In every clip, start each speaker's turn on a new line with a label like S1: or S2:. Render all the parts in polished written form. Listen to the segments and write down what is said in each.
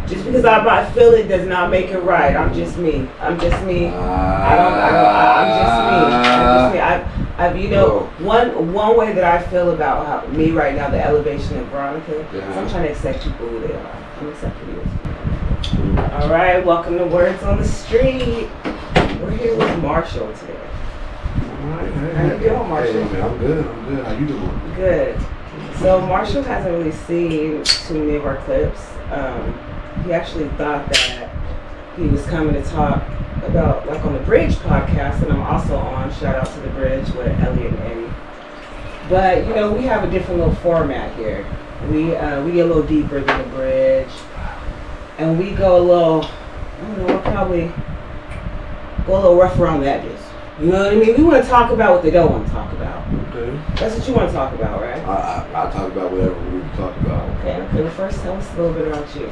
S1: Just because I feel it does not make it right. I'm just me. I'm just me. I'm just me. I've you know, one way that I feel about me right now, the elevation of Veronica, is I'm trying to accept people who they are. I'm accepting you. All right, welcome to Words on the Street. We're here with Marshall today.
S2: All right,
S1: how you doing, Marshall?
S2: Hey, man, I'm good. How you doing?
S1: Good. So Marshall hasn't really seen too many of our clips. He actually thought that he was coming to talk about, like, on the Bridge podcast, and I'm also on, shout out to the Bridge with Elliot and Eddie. But, you know, we have a different little format here. We get a little deeper than the Bridge, and we go a little, I don't know, we'll probably go a little rough around the edges. You know what I mean? We want to talk about what they don't want to talk about.
S2: Okay.
S1: That's what you want to talk about, right?
S2: I'll talk about whatever we need to talk about.
S1: Okay. Well, first tell us a little bit about you.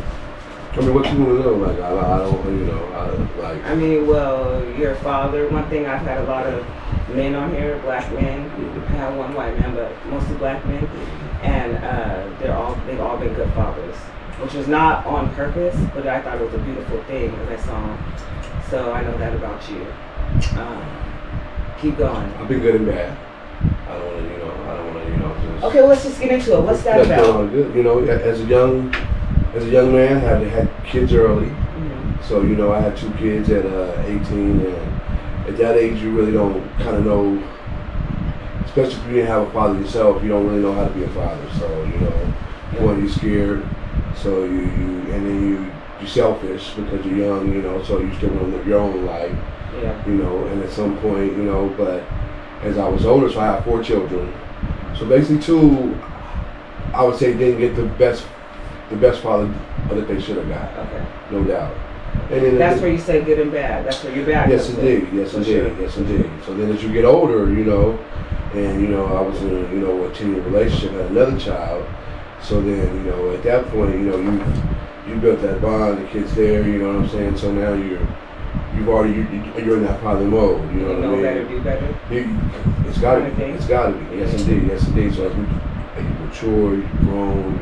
S2: I mean, what you want to know? Like, I don't, you know,
S1: I mean, well, you're a father. One thing, I've had a lot of men on here, black men. I have one white man, but mostly black men. And they've all been good fathers, which was not on purpose, but I thought it was a beautiful thing as I saw them. So I know that about you. Keep going.
S2: I've been good and bad. I don't want to, just...
S1: Okay, well, let's just get into it. What's that about?
S2: Good. You know, as a young man, I had kids early. Mm-hmm. So, you know, I had 2 kids at 18, and at that age, you really don't kind of know, especially if you didn't have a father yourself, you don't really know how to be a father. So, you know, one, you're scared, so you're selfish because you're young, you know, so you still want to live your own life.
S1: Yeah.
S2: You know, and at some point, you know, but as I was older, so I have 4 children. So basically 2, I would say, didn't get the best father that they should have got. Okay. No doubt. And then
S1: that's where you say good and bad. That's where you're bad.
S2: Yes, indeed. Yes, indeed. So then as you get older, you know, and, you know, I was in a 10-year relationship, had another child. So then, you know, at that point, you know, you built that bond, the kid's there, you know what I'm saying? So now you're in that father mode, you know what I mean?
S1: Better, do better.
S2: It's got to be. Yes, indeed. So as you mature, you've grown,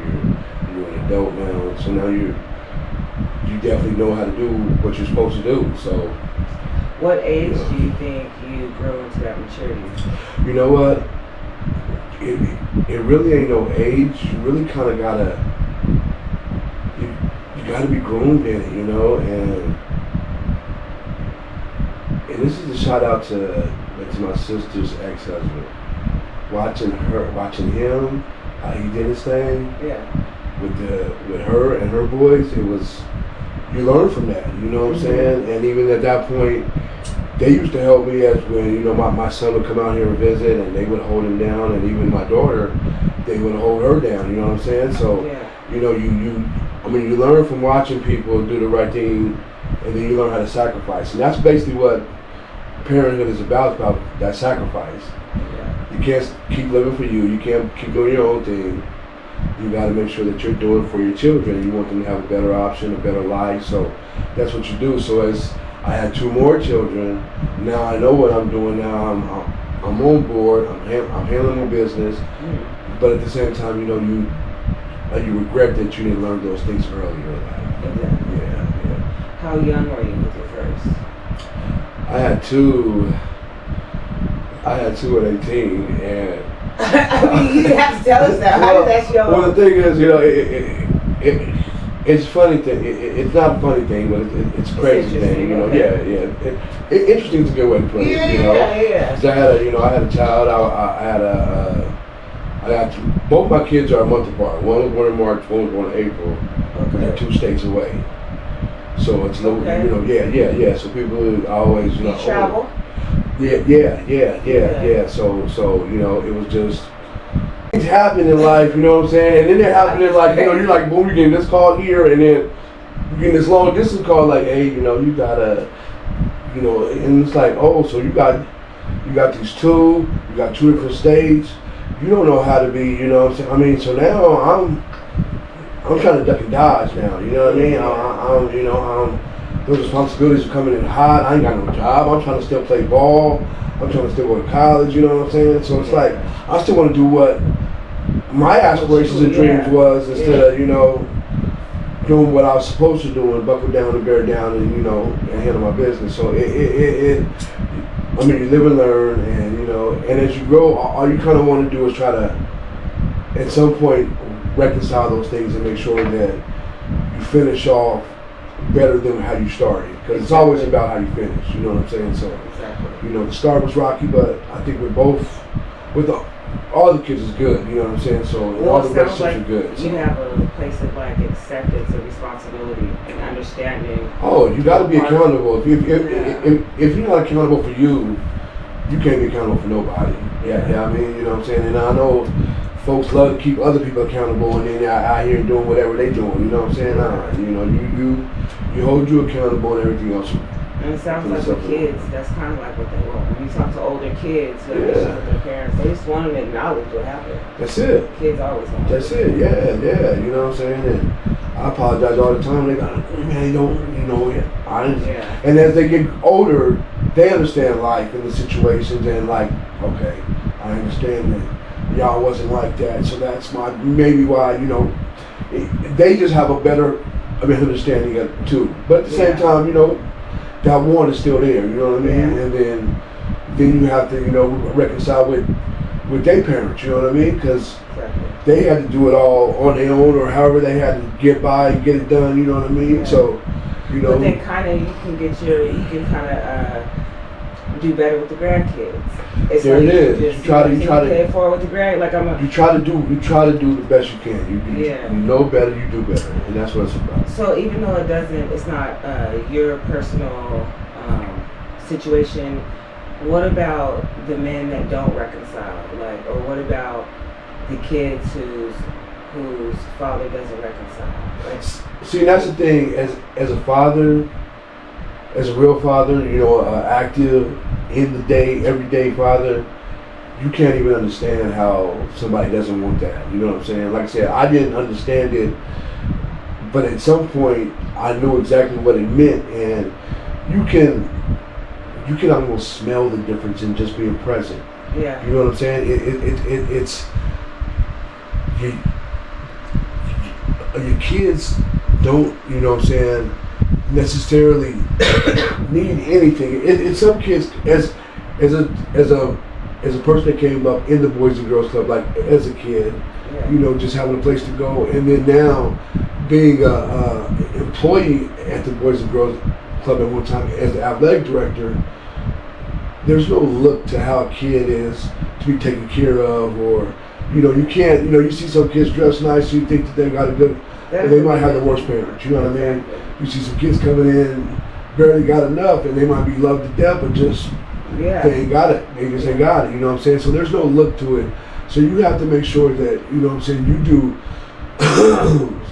S2: you're an adult now. So now you definitely know how to do what you're supposed to do. So,
S1: what age do you think you grow into that maturity?
S2: You know what? It really ain't no age. You really kind of gotta be groomed in it, you know, and this is a shout out to my sister's ex-husband. Watching him, how he did his thing. Yeah. With her and her boys, it was, you learn from that. You know what I'm saying? And even at that point, they used to help me as when, you know, my son would come out here and visit, and they would hold him down, and even my daughter, they would hold her down. You know what I'm saying? So, you know, you learn from watching people do the right thing, and then you learn how to sacrifice, and that's basically what parenthood is about that sacrifice. You can't keep living for you. You can't keep doing your own thing. You got to make sure that you're doing for your children. You want them to have a better option, a better life. So that's what you do. So as I had 2 more children, now I know what I'm doing. Now I'm on board. I'm handling my business. But at the same time, you know, you regret that you didn't learn those things earlier in life.
S1: Exactly.
S2: Yeah.
S1: How young were you with your first?
S2: I had 2 at 18, and
S1: I mean, you didn't have to tell us that. How did that show?
S2: Well, the thing is, you know, it's funny thing. It's not a funny thing, but it's a crazy thing. You know, okay. Interesting is a good way to put it. You know?
S1: Yeah.
S2: So I had a child. I got both my kids are a month apart. One was born in March. One was born in April. Okay. They're 2 states away. So it's a little, you know, yeah. So people always, you know,
S1: travel.
S2: Yeah. So you know, it was just things happen in life, you know what I'm saying? And then they're happening like, you know, you're like, boom, you're getting this call here, and then you're getting this long distance call like, hey, you know, you gotta, you know, and it's like, oh, so you got these 2, you got 2 different states, you don't know how to be, you know what I'm saying? I mean, so now I'm trying to duck and dodge now, you know what I mean? Those responsibilities are coming in hot. I ain't got no job. I'm trying to still play ball. I'm trying to still go to college, you know what I'm saying? So it's like, I still want to do what my aspirations and dreams was instead of, you know, doing what I was supposed to do and buckle down and bear down and, you know, and handle my business. So I mean, you live and learn, and, you know, and as you grow, all you kind of want to do is try to, at some point, reconcile those things and make sure that you finish off better than how you started. Because it's always about how you finish, you know what I'm saying? So, you know, the start was rocky, but I think all the kids is good, you know what I'm saying? So all the relationships are good. So.
S1: You have a place of like acceptance and responsibility and understanding.
S2: Oh, you got to be accountable. If you're not accountable for you can't be accountable for nobody. Yeah, I mean, you know what I'm saying? And I know folks love to keep other people accountable, and then they're out here doing whatever they doing, you know what I'm saying? You know, you hold you accountable and everything else.
S1: And it sounds like with kids, that's kind of like what they want. When you talk to older kids who have issues with their parents, they just want them to acknowledge what happened.
S2: That's it.
S1: Kids always want
S2: That's it, yeah, you know what I'm saying? And I apologize all the time. They got, man, you don't, you know, and as they get older, they understand life and the situations and like, okay, I understand that y'all wasn't like that, so that's maybe why, you know, they just have a better understanding of it too. But at the same time, you know, that one is still there, you know what I mean? Yeah. And then you have to, you know, reconcile with their parents, you know what I mean? Because they had to do it all on their own, or however they had to get by and get it done, you know what I mean? Yeah. So, you know.
S1: But then kind of you can kind of do better with the grandkids. It's
S2: there
S1: like
S2: it is. You try to
S1: pay it forward with the grand. Like
S2: you try to do the best you can. You know better, you do better, and that's what it's about.
S1: So even though it's not your personal situation, what about the men that don't reconcile? Like, or what about the kids whose father doesn't reconcile? Like,
S2: see, that's the thing. As a father, as a real father, you know, active, in the day, everyday father, you can't even understand how somebody doesn't want that. You know what I'm saying? Like I said, I didn't understand it, but at some point, I knew exactly what it meant, and you can almost smell the difference in just being present.
S1: Yeah.
S2: You know what I'm saying? It's your kids don't, you know what I'm saying, necessarily need anything. It's some kids as a person that came up in the Boys and Girls Club, like as a kid, you know, just having a place to go, and then now being a employee at the Boys and Girls Club at one time as the athletic director. There's no look to how a kid is to be taken care of, or, you know, you can't, you know, you see some kids dress nice, you think that they got a good, and they might have the worst parents, you know what I mean? You see some kids coming in, barely got enough, and they might be loved to death, but just, they ain't got it. They just ain't got it, you know what I'm saying? So there's no look to it. So you have to make sure that, you know what I'm saying, you do,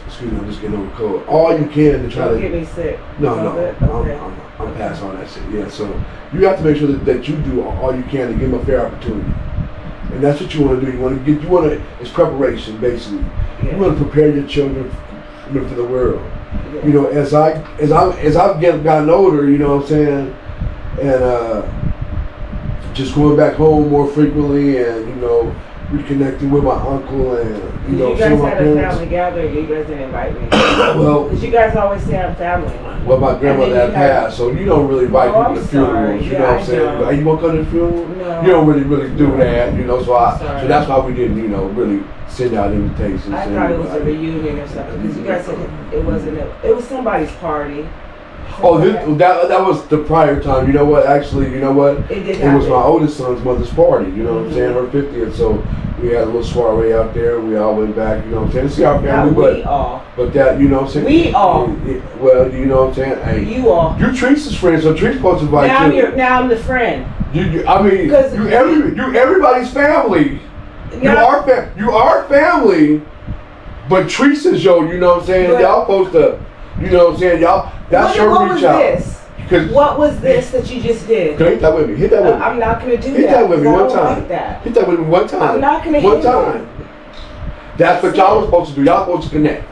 S2: excuse me, I'm just getting over cold, all you can to try to.
S1: Don't get me sick.
S2: No, I'm past all that shit, yeah. So you have to make sure that you do all you can to give them a fair opportunity. And that's what you want to do. It's preparation, basically. Yeah. You want to prepare your children for the world. Yeah. You know, as I've gotten older, you know what I'm saying, and just going back home more frequently, and, you know, reconnecting with my uncle, and, you know,
S1: you guys had a family gathering. You guys didn't invite me.
S2: Well,
S1: because you guys always say I'm family.
S2: Well, my grandmother had passed, so you don't really invite people to funerals. You know what I'm saying? Are you gonna come to the funeral?
S1: No.
S2: You don't really do that, you know. So that's why we didn't, you know, really send out invitations.
S1: I thought it was a reunion or something, because you guys said it wasn't. It was somebody's party.
S2: Oh, that was the prior time. You know what? Actually, you know what? It was my oldest son's mother's party. You know what I'm saying? Her 50th. So we had a little soiree out there. We all went back. You know what I'm saying? To see our family, but that, you know what I'm saying?
S1: We all.
S2: Well, you know what I'm saying? Hey,
S1: you all.
S2: You're Teresa's friend, so Teresa's supposed to invite you.
S1: Now I'm the friend.
S2: I mean, you everybody's family. You are family, but Teresa's you know what I'm saying? Y'all supposed to, you know what I'm saying? Y'all. That's your reach out.
S1: What was this that you just did?
S2: Hit that with me. Hit that with me.
S1: I'm not going to do that.
S2: Hit that with me one time.
S1: Like that.
S2: Hit that with me one time.
S1: I'm not going to
S2: hit time. That's what y'all were supposed to do. Y'all supposed to connect.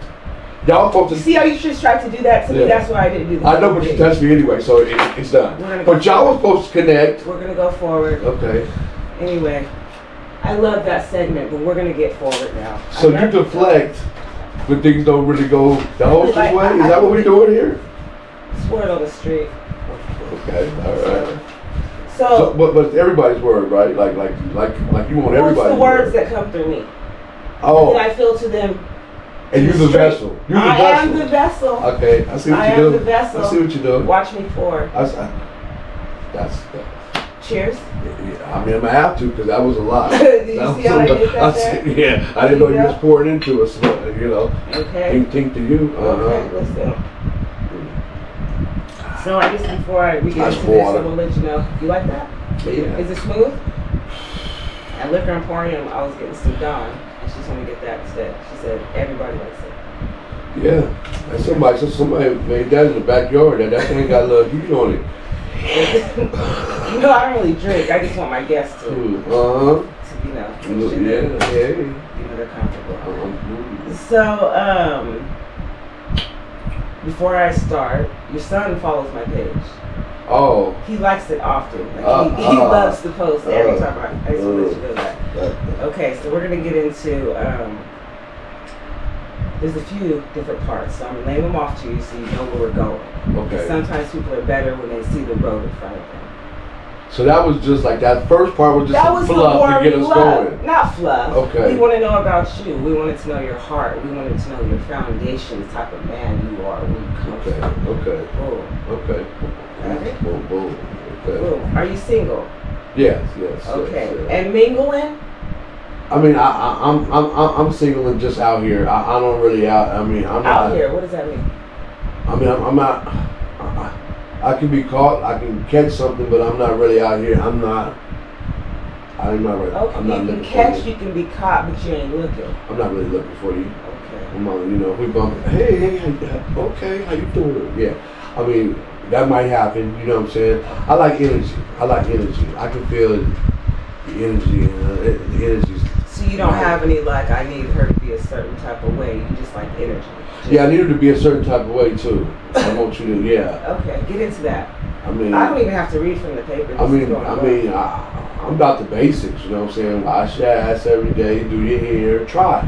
S2: Y'all supposed to.
S1: See how you just tried to do that to me? That's why I didn't do that.
S2: I know, but you touched me anyway, so it's done. But y'all were supposed to connect.
S1: We're going to go forward.
S2: Okay.
S1: Anyway, I love that segment, but we're going to get forward now.
S2: So you deflect when things don't really go the hostess way? Is that what we're doing here?
S1: It's word on the street.
S2: Okay, all right.
S1: So
S2: but everybody's word, right? Like you want everybody's
S1: it's the words that come through me.
S2: Oh.
S1: And I feel to them.
S2: And you're the vessel. You're the vessel.
S1: I am the vessel.
S2: Okay, I see what you do.
S1: I am the vessel.
S2: I see what you do.
S1: Watch me pour.
S2: That's.
S1: Cheers.
S2: Yeah, I mean, I'm gonna have to because that was a lot.
S1: Did you see how I did that there?
S2: Yeah, I didn't know you was pouring into us. You know.
S1: Okay.
S2: Think to you.
S1: Okay, listen. So I guess before we get into this, I will let you know. You like that?
S2: Yeah.
S1: Is it smooth? At Liquor Emporium, I was getting some Dawn, and she told me to get that instead. She said everybody likes it.
S2: Yeah. And somebody made that in the backyard. That thing got a little heat on it.
S1: You know, I don't really drink. I just want my guests to, you know, they're comfortable. So, before I start, your son follows my page.
S2: Oh.
S1: He likes it often. Like he loves to post every time I just want to let you know that. Okay, so we're going to get into, there's a few different parts. So I'm going to name them off to you so you know where we're going.
S2: Okay.
S1: Sometimes people are better when they see the road in front of them.
S2: So that was just like that first part was just some fluff to get us going.
S1: Not fluff.
S2: Okay.
S1: We want to know about you. We wanted to know your heart. We wanted to know your foundation, the type of man you are when you come from.
S2: Okay.
S1: Boom.
S2: Okay.
S1: Okay.
S2: Boom. Boom. Okay.
S1: Boom. Are you single?
S2: Yes.
S1: Okay.
S2: Yes.
S1: And mingling?
S2: I mean, I'm single and just out here. I don't really out. I mean, I'm
S1: out here. What does that mean?
S2: I mean, I'm not. I can be caught. I can catch something, but I'm not really out here. I'm not really.
S1: Okay.
S2: I'm not
S1: you
S2: looking
S1: can catch.
S2: for you.
S1: You can be caught, but you ain't looking.
S2: I'm not really looking for you.
S1: Okay.
S2: I'm not, you know, we bump. Hey, okay, how you doing? Yeah. I mean, that might happen. You know what I'm saying? I like energy. I can feel the energy. The energy's.
S1: So you don't have any like I need her to be a certain type of way. You just like energy.
S2: Yeah, I need her to be a certain type of way too. I want you to, yeah.
S1: Okay, get into that.
S2: I mean,
S1: I don't even have to read from the paper.
S2: I'm about the basics. You know what I'm saying? Wash your ass every day. Do your hair. Try.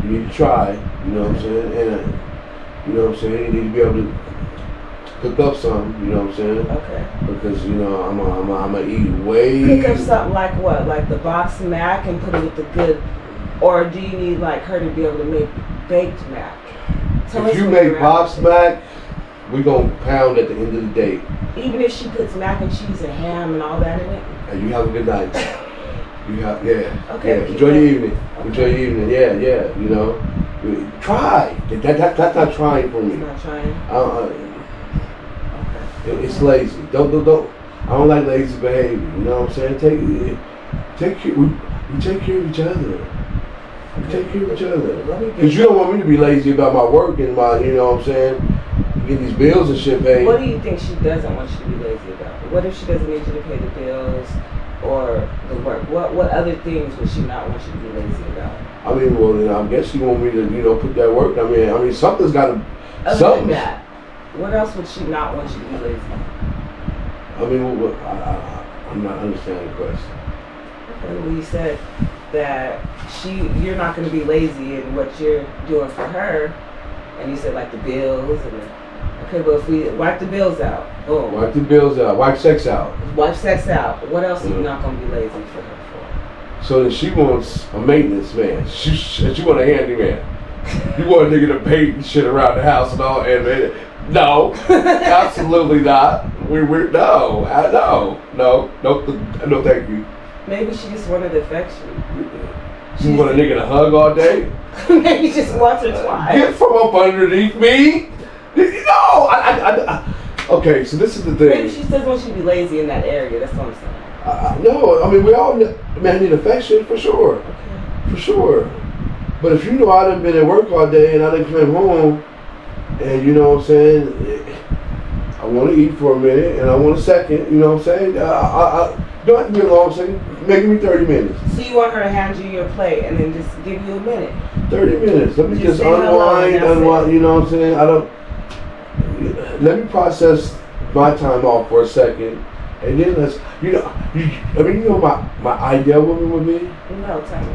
S2: You need to try. You know what I'm saying? And you know what I'm saying? You need to be able to cook up something. You know what I'm saying?
S1: Okay.
S2: Because you know I'm gonna eat way.
S1: Cook up something like what? Like the box mac and put it with the good, or do you need like her to be able to make baked mac?
S2: If you make box mac, we gonna pound at the end of the day.
S1: Even if she puts mac and cheese and ham and all that in it.
S2: And you have a good night. Okay. Yeah. Enjoy your evening. Okay. Enjoy your evening. Yeah. You know, try. That's not trying for me.
S1: It's not trying.
S2: Okay. It's lazy. Don't. I don't like lazy behavior. You know what I'm saying? Take care. We take care of each other. We take care of each other. Because you don't want me to be lazy about my work and my, you know what I'm saying? Get these bills and shit paid.
S1: What do you think she doesn't want you to be lazy about? What if she doesn't need you to pay the bills or the work? What other things would she not want you to be lazy about?
S2: I mean, well, you know, I guess she want me to, you know, put that work. I mean, something's got to.
S1: Other than that, what else would she not want you to be lazy?
S2: I mean, I'm not understanding the question.
S1: Okay, well, you said that you're not going to be lazy in what you're doing for her, and you said like the bills and okay, but if we wipe the bills out, boom.
S2: Wipe the bills out. Wipe sex out.
S1: Wipe sex out. What else are you not going to be lazy for her for?
S2: So then she wants a maintenance man. She want a handyman. You want a nigga to paint shit around the house and all, and no, absolutely not. No, thank you.
S1: Maybe she just wanted affection.
S2: You want a nigga to hug all day?
S1: Maybe just once or twice.
S2: Get from up underneath me. No, okay, so this is the thing.
S1: Maybe she doesn't want you to be lazy in that area. That's what I'm saying.
S2: No, I mean we all need affection for sure.
S1: Okay.
S2: For sure. But if you know I done been at work all day and I done come home, and you know what I'm saying, I want to eat for a minute and I want a second. You know what I'm saying? I don't have to be a long second. Maybe me 30 minutes.
S1: So you want her to hand you your plate and then just give you a minute?
S2: 30 minutes. Let me just unwind. You know what I'm saying? Let me process my time off for a second, and then let's. You know my ideal woman would be.
S1: No, tell me.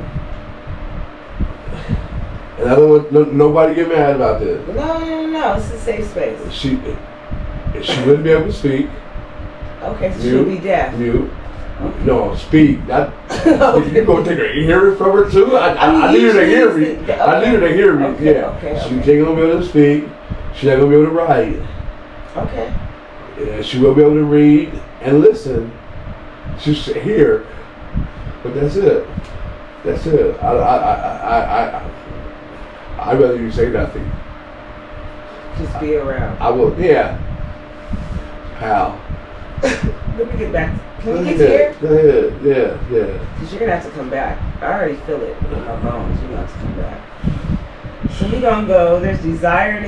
S2: And I don't want nobody to get mad about this.
S1: No. It's a safe space.
S2: She wouldn't be able to speak.
S1: Okay, so she'll be deaf.
S2: Mute. Okay. No, speak. Not. You gonna take her hearing from her too? I need her to hear me. Okay. I need her to hear me.
S1: Okay,
S2: yeah.
S1: Okay.
S2: She's not gonna be able to speak. She's not gonna be able to write.
S1: Okay.
S2: Yeah, she will be able to read and listen. She's hear, but that's it. That's it. I'd rather you say nothing.
S1: Just be around.
S2: I will. Yeah. How?
S1: Let me get back. Can we get here?
S2: Go ahead. Yeah.
S1: Because you're going to have to come back. I already feel it in my bones. You're going to have to come back. So we're going to go, there's desire and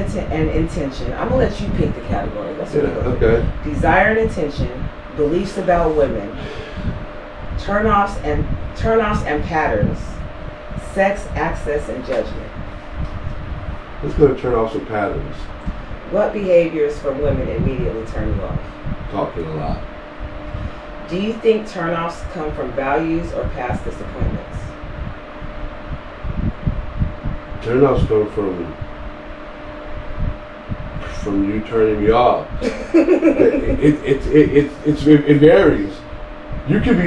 S1: intention. I'm going to let you pick the category. That's what we're going to do. Desire and intention, beliefs about women, turn-offs and patterns, sex, access, and judgment.
S2: Let's go to turn-offs and patterns.
S1: What behaviors from women immediately turn you off?
S2: Talking a lot.
S1: Do you think turn-offs come from values or past disappointments?
S2: Turn-offs come from you turning me off. It varies. We could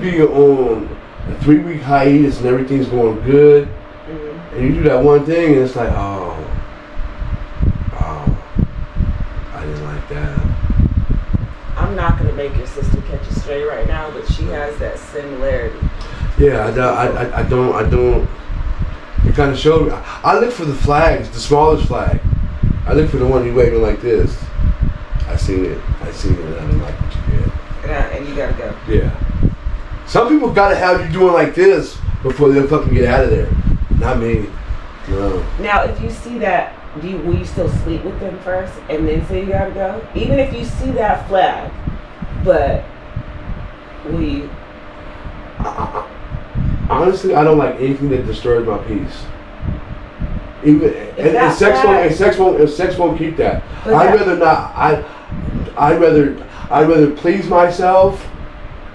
S2: be on a 3-week hiatus and everything's going good, and you do that one thing and it's like, oh, I didn't like that.
S1: I'm not going to make your sister catch a stray right now, but she has that similarity.
S2: Yeah, I don't. It kind of showed me. I look for the flags, the smallest flag. I look for the one you waving like this. I seen it, and I didn't like what you did.
S1: And you gotta go.
S2: Yeah. Some people gotta have you doing like this before they'll fucking get out of there. Not me. No.
S1: Now, if you see that, will you still sleep with them first and then say you gotta go? Even if you see that flag, but will you?
S2: Honestly, I don't like anything that disturbs my peace. Even and sex won't keep that. I'd rather not. I'd rather please myself,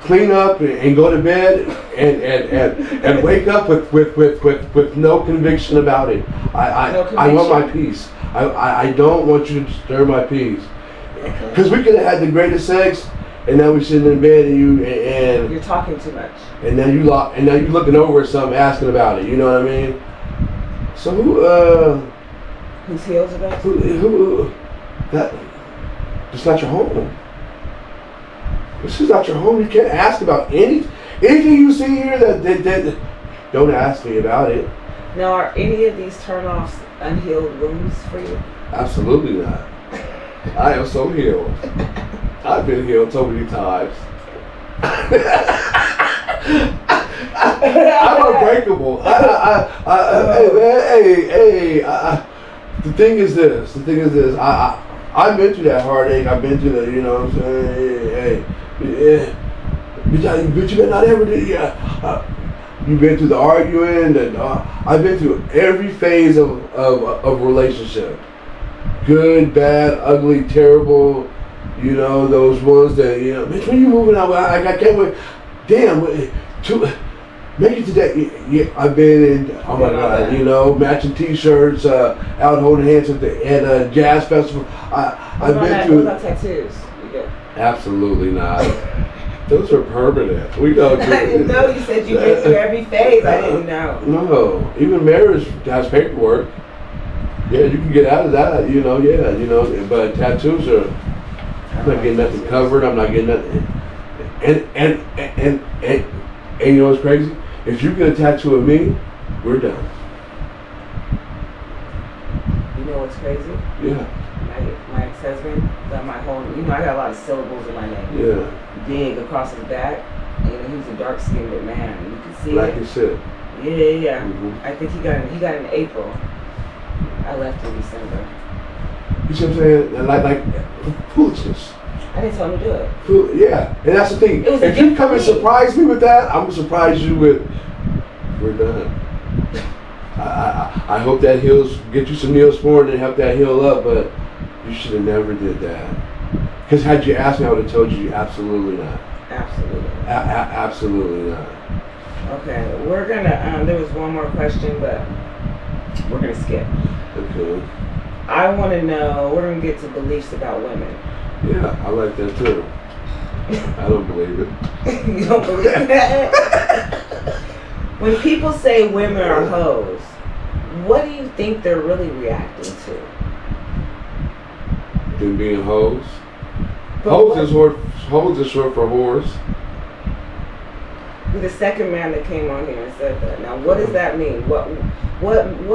S2: clean up and go to bed and wake up with no conviction about it. I want my peace. I don't want you to disturb my peace. Because we could have had the greatest sex, and now we're sitting in bed and
S1: you're talking too much. And
S2: now you're looking over at something, asking about it. You know what I mean? So
S1: whose heels are those?
S2: Who that? It's not your home. This is not your home. You can't ask about anything you see here that don't ask me about it.
S1: Now, are any of these turn-offs unhealed wounds for you?
S2: Absolutely not. I am so healed. I've been healed so many times. I'm unbreakable. The thing is this. I've been through that heartache. I've been through the, you know what I'm saying? But you better not ever do. You've been through the arguing, and I've been through every phase of relationship. Good, bad, ugly, terrible. You know, those ones that, you know, bitch, when you moving out, I can't wait. Damn, make it to that. Yeah, I've been in, oh my God, you know, matching t-shirts, out holding hands at a jazz festival. I've been through.
S1: What about tattoos? You good?
S2: Absolutely not. Those are permanent. We don't do
S1: I didn't know you said you've been through every phase. I didn't know.
S2: No, even marriage has paperwork. Yeah, you can get out of that, you know, but tattoos are, I'm not getting nothing covered, I'm not getting nothing. And you know what's crazy? If you get a tattoo of me, we're done.
S1: You know what's crazy?
S2: Yeah.
S1: My ex-husband got my whole, you know, I got a lot of syllables in my name.
S2: Yeah.
S1: Big across his back. You know, he was a dark-skinned man. You can see
S2: Black
S1: it.
S2: as shit.
S1: Yeah.
S2: Mm-hmm.
S1: I think he got it in April. I left in December.
S2: You see what I'm saying? Like foolishness.
S1: I didn't tell him to do it.
S2: Yeah, and that's the thing. If you come and surprise me with that, I'm gonna surprise you with, we're done. I hope that heals, get you some Neosporin and help that heal up, but you should have never did that. Because had you asked me, I would have told you absolutely not.
S1: Absolutely.
S2: Absolutely not.
S1: Okay, we're gonna. There was one more question, but we're going to skip.
S2: Okay.
S1: I want to know, we're going to get to beliefs about women.
S2: Yeah, I like that too. I don't believe it.
S1: You don't believe that? When people say women are hoes, what do you think they're really reacting to?
S2: Them being hoes? Hoes is short for whores.
S1: You're the second man that came on here and said that. Now, what does that mean? What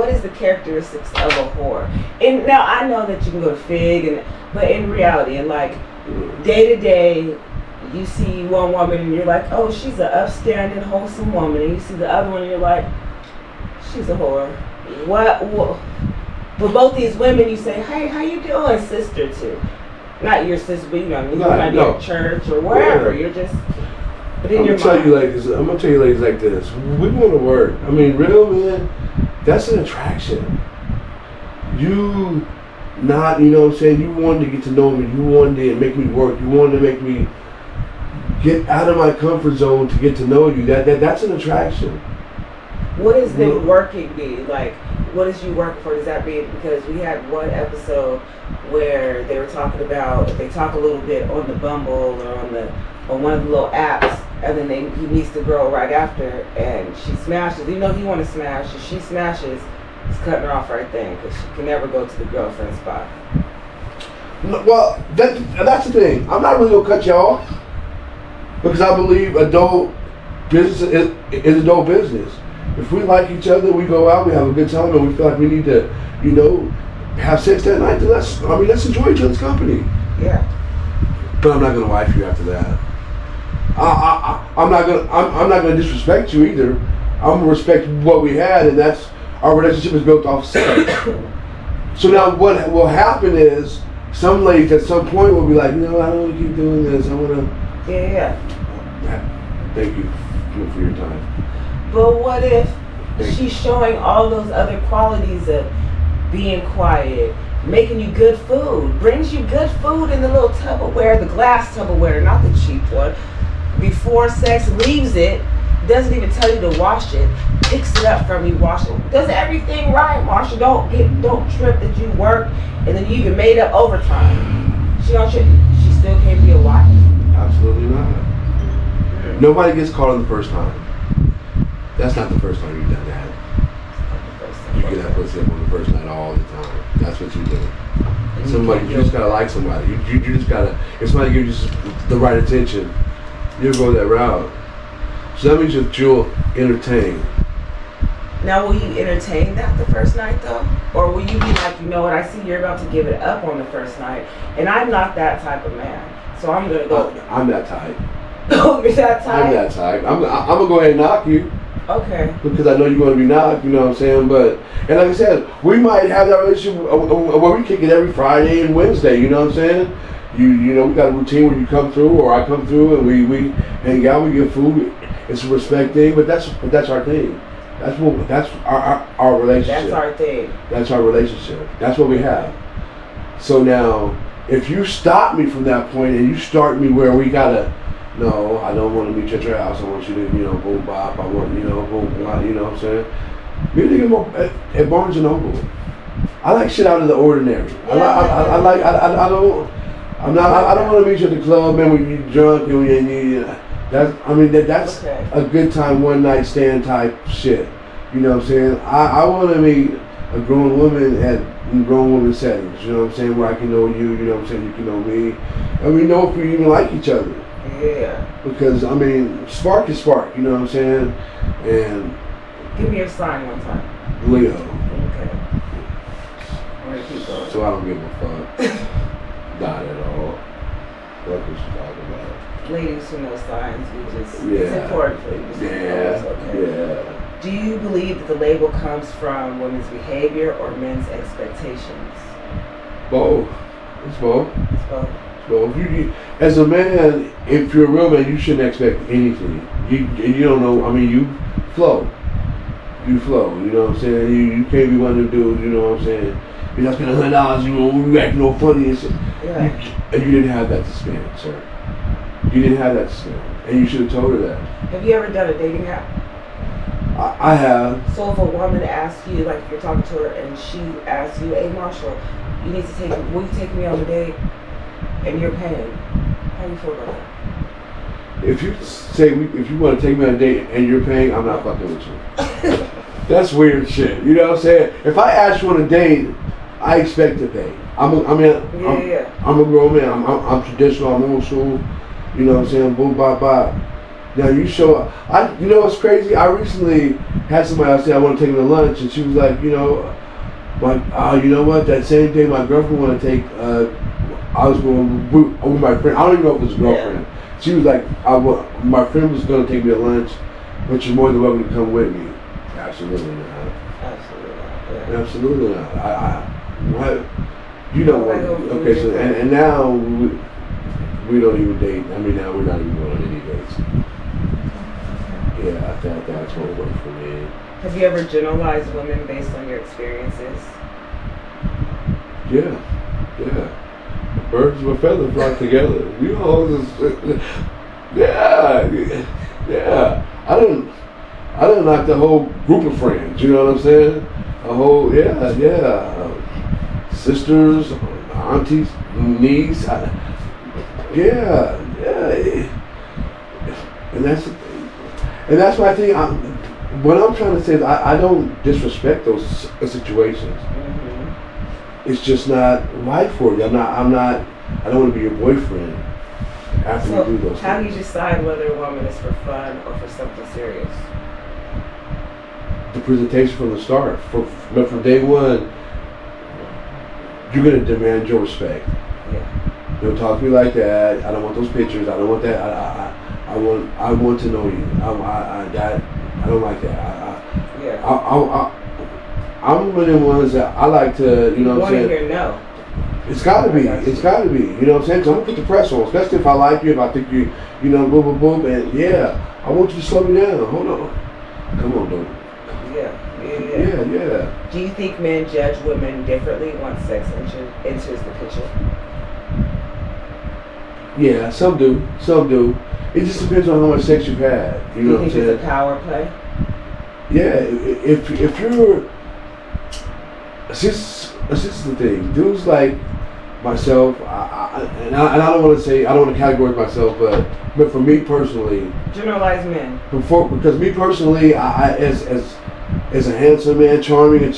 S1: is the characteristics of a whore? And now I know that you can go to Fig, but in reality, and like day to day, you see one woman and you're like, oh, she's an upstanding, wholesome woman, and you see the other one and you're like, she's a whore. What? But both these women, you say, hey, how you doing, sister? To not your sister, but you know, you might be at church or wherever. You're just. But in
S2: I'm gonna tell you ladies like this. We want to work. I mean, real man, that's an attraction. You know what I'm saying? You wanted to get to know me. You wanted to make me work. You wanted to make me get out of my comfort zone to get to know you. That's an attraction.
S1: What does the working be? Like, what does you work for? Does that mean, because we had one episode where they were talking about, if they talk a little bit on the Bumble or on one of the little apps, and then he meets the girl right after, and she smashes. You know he want to smash. If she smashes, he's cutting her off right then, because she can never go to the girlfriend spot.
S2: Well, that's the thing. I'm not really gonna cut you off, because I believe adult business is adult business. If we like each other, we go out, we have a good time, and we feel like we need to, have sex that night. Then let's enjoy each other's company.
S1: Yeah.
S2: But I'm not gonna wife you after that. I'm not gonna disrespect you either. I'm gonna respect what we had, and that's our relationship is built off sex. So now what will happen is some ladies at some point will be like, I don't want to keep doing this. I want to.
S1: Yeah.
S2: Thank you for your time.
S1: But what if she's showing all those other qualities of being quiet, making you good food, brings you good food in the little Tupperware, the glass Tupperware, not the cheap one, before sex, leaves it, doesn't even tell you to wash it, picks it up from you, wash it, does everything right, Marsha. Don't trip that you work and then you even made up overtime. She still can't be a wife?
S2: Absolutely not. Nobody gets caught on the first time. That's not the first time you've done that. You get that pussy up on the first night all the time. That's what you do. You just gotta like somebody. You just gotta, if somebody gives you the right attention, you'll go that route. So that means that you'll entertain.
S1: Now, will you entertain that the first night though? Or will you be like, you know what, I see you're about to give it up on the first night, and I'm not that type of man. So I'm gonna go.
S2: I'm that type.
S1: Oh, you're that type?
S2: I'm that type. I'm gonna go ahead and knock you.
S1: Okay.
S2: Because I know you're going to be knocked, you know what I'm saying? And like I said, we might have that relationship where we kick it every Friday and Wednesday, you know what I'm saying? We got a routine where you come through or I come through and we hang out, we get food. It's a respect thing, but that's our thing. That's our relationship.
S1: That's our thing.
S2: That's our relationship. That's what we have. So now, if you stop me from that point and you start me where we gotta, no, I don't want to meet you at your house. I want you to, boom bop. I want, boom bop. You know what I'm saying? Maybe they get at Barnes and Noble. I like shit out of the ordinary. I don't want to meet you at the club, man, when you're drunk and that's okay. A good time, one night stand type shit. You know what I'm saying? I want to meet a grown woman at grown woman settings. You know what I'm saying? Where I can know you. You know what I'm saying? You can know me, and we know if we even like each other.
S1: Yeah.
S2: Because spark is spark. You know what I'm saying? And
S1: give me your sign one time.
S2: Leo.
S1: Okay. I'm gonna keep going.
S2: So I don't give a fuck. Not at all. What was she talking about?
S1: Ladies who know signs, it's important for you to know. Okay.
S2: Yeah.
S1: Do you believe that the label comes from women's behavior or men's expectations?
S2: Both. It's both.
S1: It's both.
S2: So if you, as a man, if you're a real man, you shouldn't expect anything. You don't know. You flow. You flow. You know what I'm saying? You can't be one of them dudes. You know what I'm saying? You're not spending $100. You acting all funny and shit.
S1: Yeah.
S2: And you didn't have that to spend, sir. You didn't have that to spend, and you should have told her that.
S1: Have you ever done a dating app?
S2: I have.
S1: So if a woman asks you, like if you're talking to her and she asks you, hey Marshall, will you take me on a date? And you're paying. How do you feel about that?
S2: If you say, if you want to take me on a date and you're paying, I'm not fucking with you. That's weird shit. You know what I'm saying? If I ask you on a date, I expect to pay. I'm a grown man. I'm traditional. I'm old school. You know what I'm saying? Boom, bop, bop. Now you show up. You know what's crazy? I recently had somebody else say I want to take me to lunch, and she was like, you know what? That same day my girlfriend wanted to take. I was going with my friend. I don't even know if it was a girlfriend. Yeah. She was like, my friend was going to take me to lunch, but you're more than welcome to come with me. Absolutely not.
S1: Absolutely not. Yeah.
S2: Absolutely not. You know what? Okay, so and now we don't even date. I mean, now we're not even going on any dates. Yeah, I thought that's what worked for me.
S1: Have you ever generalized women based on your experiences?
S2: Yeah. Birds of a feather flock together. You know, yeah. I didn't like the whole group of friends. You know what I'm saying? A whole, sisters, aunties, niece. And that's why I think what I'm trying to say is I don't disrespect those situations. Mm-hmm. It's just not right for you. I don't want to be your boyfriend after you do those things.
S1: How do you decide whether a woman is for fun or for something serious?
S2: The presentation from the start. But from day one, you're going to demand your respect.
S1: Yeah.
S2: Don't talk to me like that. I don't want those pictures. I don't want that. I want to know you. I don't like that. I'm one of the ones that I like to, you know what I'm saying?
S1: Hear no.
S2: It's got to be. It's got to be. You know what I'm saying? Because I'm going to put the press on, especially if I like you, if I think you know, boom, boom, boom. And yeah, I want you to slow me down. Hold on. Come on, dude. Yeah.
S1: Do you think men judge women differently once sex enters the picture?
S2: Yeah, some do. It just depends on how much sex you've had. You know what I'm saying?
S1: It's a power play?
S2: Yeah, if you're... This is the thing. Dudes like myself, and I don't want to say, I don't want to categorize myself, but for me personally...
S1: Generalize men.
S2: Because me personally, I as a handsome man, charming,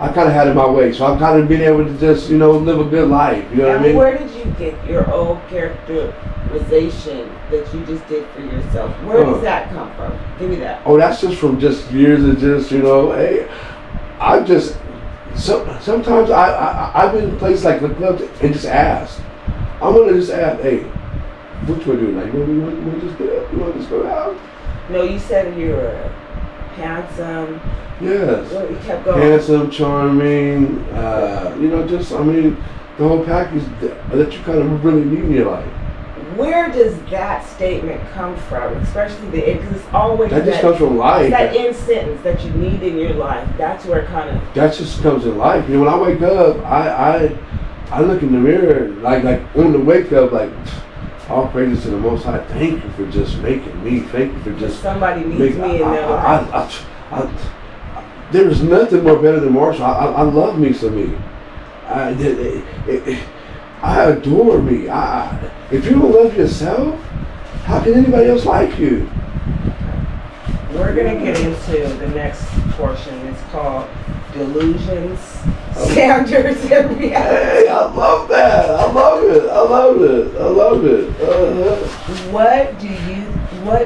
S2: I kind of had it my way. So I'm kind of being able to just, you know, live a good life. You know what I mean?
S1: Where did you get your old characterization that you just did for yourself? Where does that come from? Give me that.
S2: Oh, that's just from just years of just, you know, hey, I just, sometimes I've been in places like the club and just asked. I'm going to just ask, hey, what you want to do? Like, you want to just get up? You want to just go out?
S1: No, you said you were handsome.
S2: Yes.
S1: Well, you kept going.
S2: Handsome, charming, you know, just, I mean, the whole package that you kind of really need in your life.
S1: Where does that statement come from? Especially because it's always
S2: that just comes from life.
S1: That end sentence that you need in your life. That's where it kind of...
S2: That just comes in life. You know, when I wake up, I look in the mirror, like on the wake up, like, all praises to the Most High. Thank you for just making me. Thank you for just...
S1: Somebody needs me in their life.
S2: There is nothing more better than Marshall. I love me some me. I adore me. If you don't love yourself, how can anybody else like you?
S1: We're going to get into the next portion. It's called Delusions, Standards, and Reality.
S2: Hey, I love that. I love it.
S1: What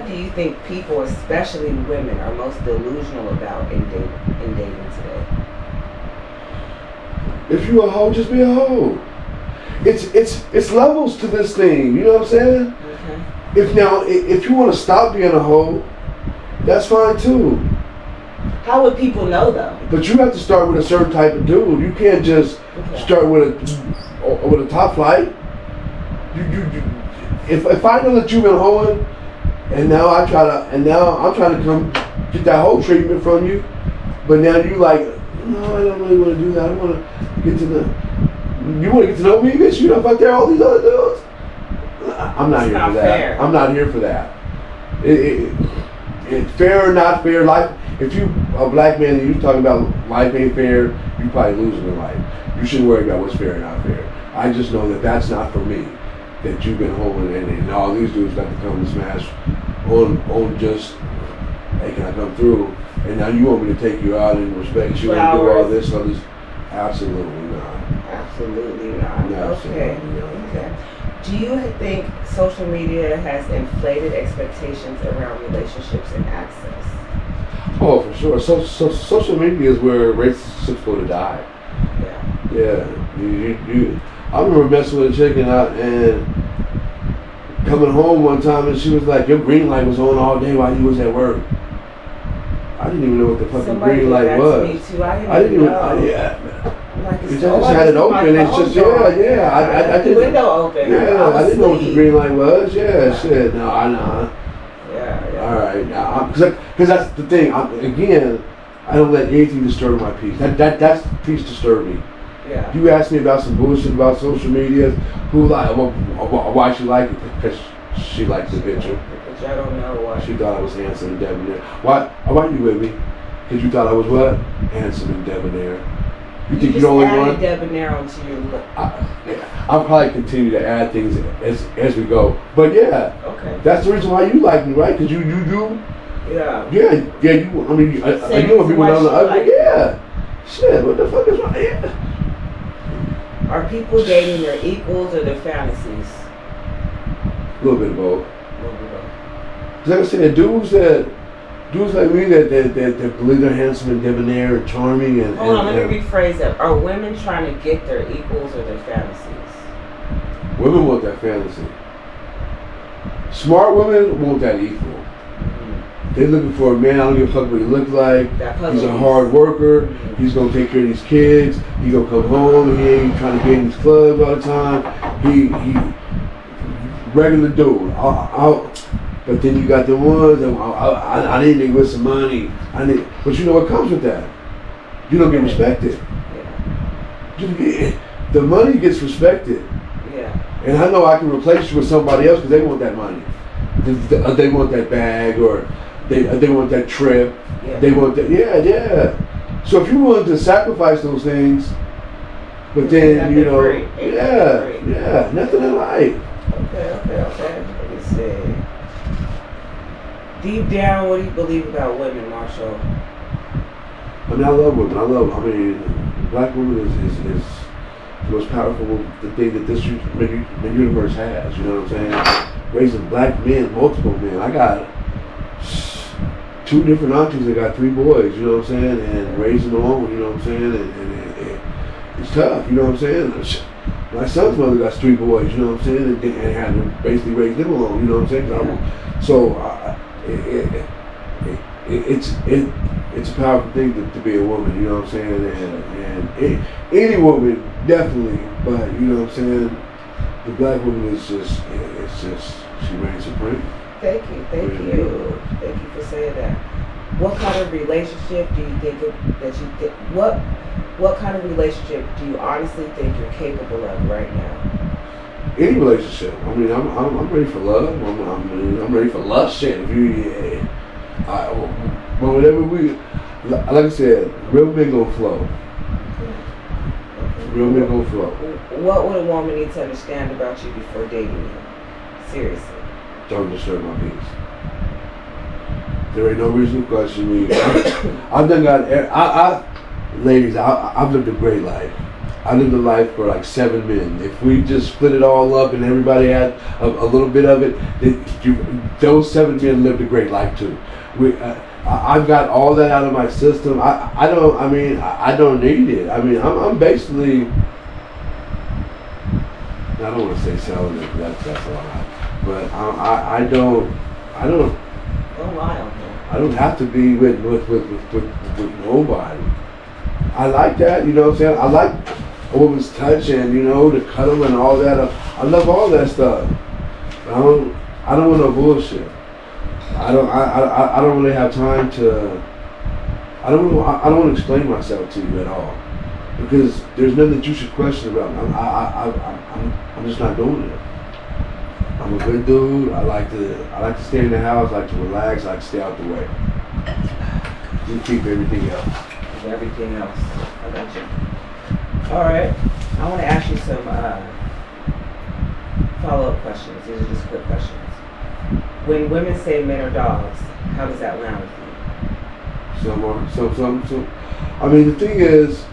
S1: do you think people, especially women, are most delusional about in dating today?
S2: If you a hoe, just be a hoe. It's levels to this thing. You know what I'm saying?
S1: Okay.
S2: If you want to stop being a hoe, that's fine too.
S1: How would people know though?
S2: But you have to start with a certain type of dude. You can't just start with a top flight. If I know that you've been hoeing, and now I'm trying to come get that whole treatment from you, but now you like, no, I don't really want to do that. I want to get to you want to get to know me, bitch? You know, fuck there all these other dudes. I'm not here for that. I'm not here for that. Fair or not fair, life. if you a black man and you talking about life ain't fair, you probably losing in life. You shouldn't worry about what's fair and not fair. I just know that that's not for me. That you've been holding and all these dudes got to come and smash on just, hey, can I come through? And now you want me to take you out and respect you and do all this. Absolutely not.
S1: Absolutely not.
S2: No,
S1: okay. Okay. Do you think social media has inflated expectations around relationships and access?
S2: Oh, for sure. So social media is where relationships go to die. Yeah. I remember messing with a chick and coming home one time and she was like, your green light was on all day while you was at work. I didn't even know what the fucking green light was.
S1: Me too. I didn't even know.
S2: Like, I just had it open. It's just, I
S1: the window open.
S2: Yeah, I didn't know what the green light was. Shit. No, I know.
S1: Yeah.
S2: All right. Now, because that's the thing. Again, I don't let anything disturb my peace. That's the peace disturb me.
S1: Yeah.
S2: You asked me about some bullshit about social media. Why she liked it? Because she liked the picture.
S1: Which I don't know why.
S2: She thought I was handsome and debonair. Why you with me? Because you thought I was what? Handsome and debonair. You think you're only one?
S1: Debonair onto your look.
S2: I'll probably continue to add things as we go. But yeah.
S1: Okay.
S2: That's the reason why you like me, right? Because you do.
S1: Yeah.
S2: Yeah. You. I mean, you want people down the ugly. Yeah. Shit. What the fuck is wrong? Yeah.
S1: Are people dating their equals or their fantasies?
S2: A little bit of both. Like I said, dudes like me that believe they're handsome and debonair and charming and.
S1: Hold on, let me rephrase that. Are women trying to get their equals or their fantasies?
S2: Women want that fantasy. Smart women want that equal. Mm-hmm. They're looking for a man. I don't give a fuck what he looks like. He's a hard worker. Mm-hmm. He's gonna take care of these kids. He's gonna come home. He ain't trying to be in these clubs all the time. He regular dude. But then you got the ones that I need to with some money. But you know what comes with that? You don't get respected. Yeah. The money gets respected. Yeah. And I know I can replace you with somebody else because they want that money. They want that bag or they want that trip. Yeah. They want that. Yeah. So if you're willing to sacrifice those things, but then nothing in life.
S1: Okay. Let me see. Deep down, what do you believe about women, Marshall?
S2: I mean, I love women. Black women is the most powerful thing that this universe has. You know what I'm saying? Raising black men, multiple men. I got 2 different aunties that got 3 boys. You know what I'm saying? And raising them on. You know what I'm saying? And it's tough. You know what I'm saying? My son's mother got 3 boys. You know what I'm saying? And had to basically raise them alone. You know what I'm saying? It's a powerful thing to be a woman, you know what I'm saying, and any woman definitely, but you know what I'm saying, the black woman is just she reigns supreme.
S1: Thank you for saying that. What kind of relationship do you think what kind of relationship do you honestly think you're capable of right now?
S2: Any relationship. I mean, I'm ready for love. I'm ready for lust shit. But whatever like I said, real men gonna flow. Real men gonna flow.
S1: What would a woman need to understand about you before dating you? Seriously.
S2: Don't disturb my peace. There ain't no reason to question me. Ladies, I've lived a great life. I lived a life for like 7 men. If we just split it all up and everybody had a little bit of it, those 7 men lived a great life too. I've got all that out of my system. I don't need it. I mean, I'm basically, I don't want to say celibate, that's a lot. But I don't
S1: lie on him.
S2: I don't have to be with nobody. I like that, you know what I'm saying? I like a woman's touch and, you know, the cuddle and all that. I love all that stuff. But I don't want no bullshit. I don't really have time to. I don't want to explain myself to you at all, because there's nothing that you should question about me. I'm just not doing it. I'm a good dude. I like to stay in the house. I like to relax. I like to stay out the way. You keep everything else.
S1: Keep everything else. I got you. All right. I want to ask you some follow-up questions. These are just quick questions. When women say men are dogs, how does that land with you?
S2: Some. I mean, the thing is,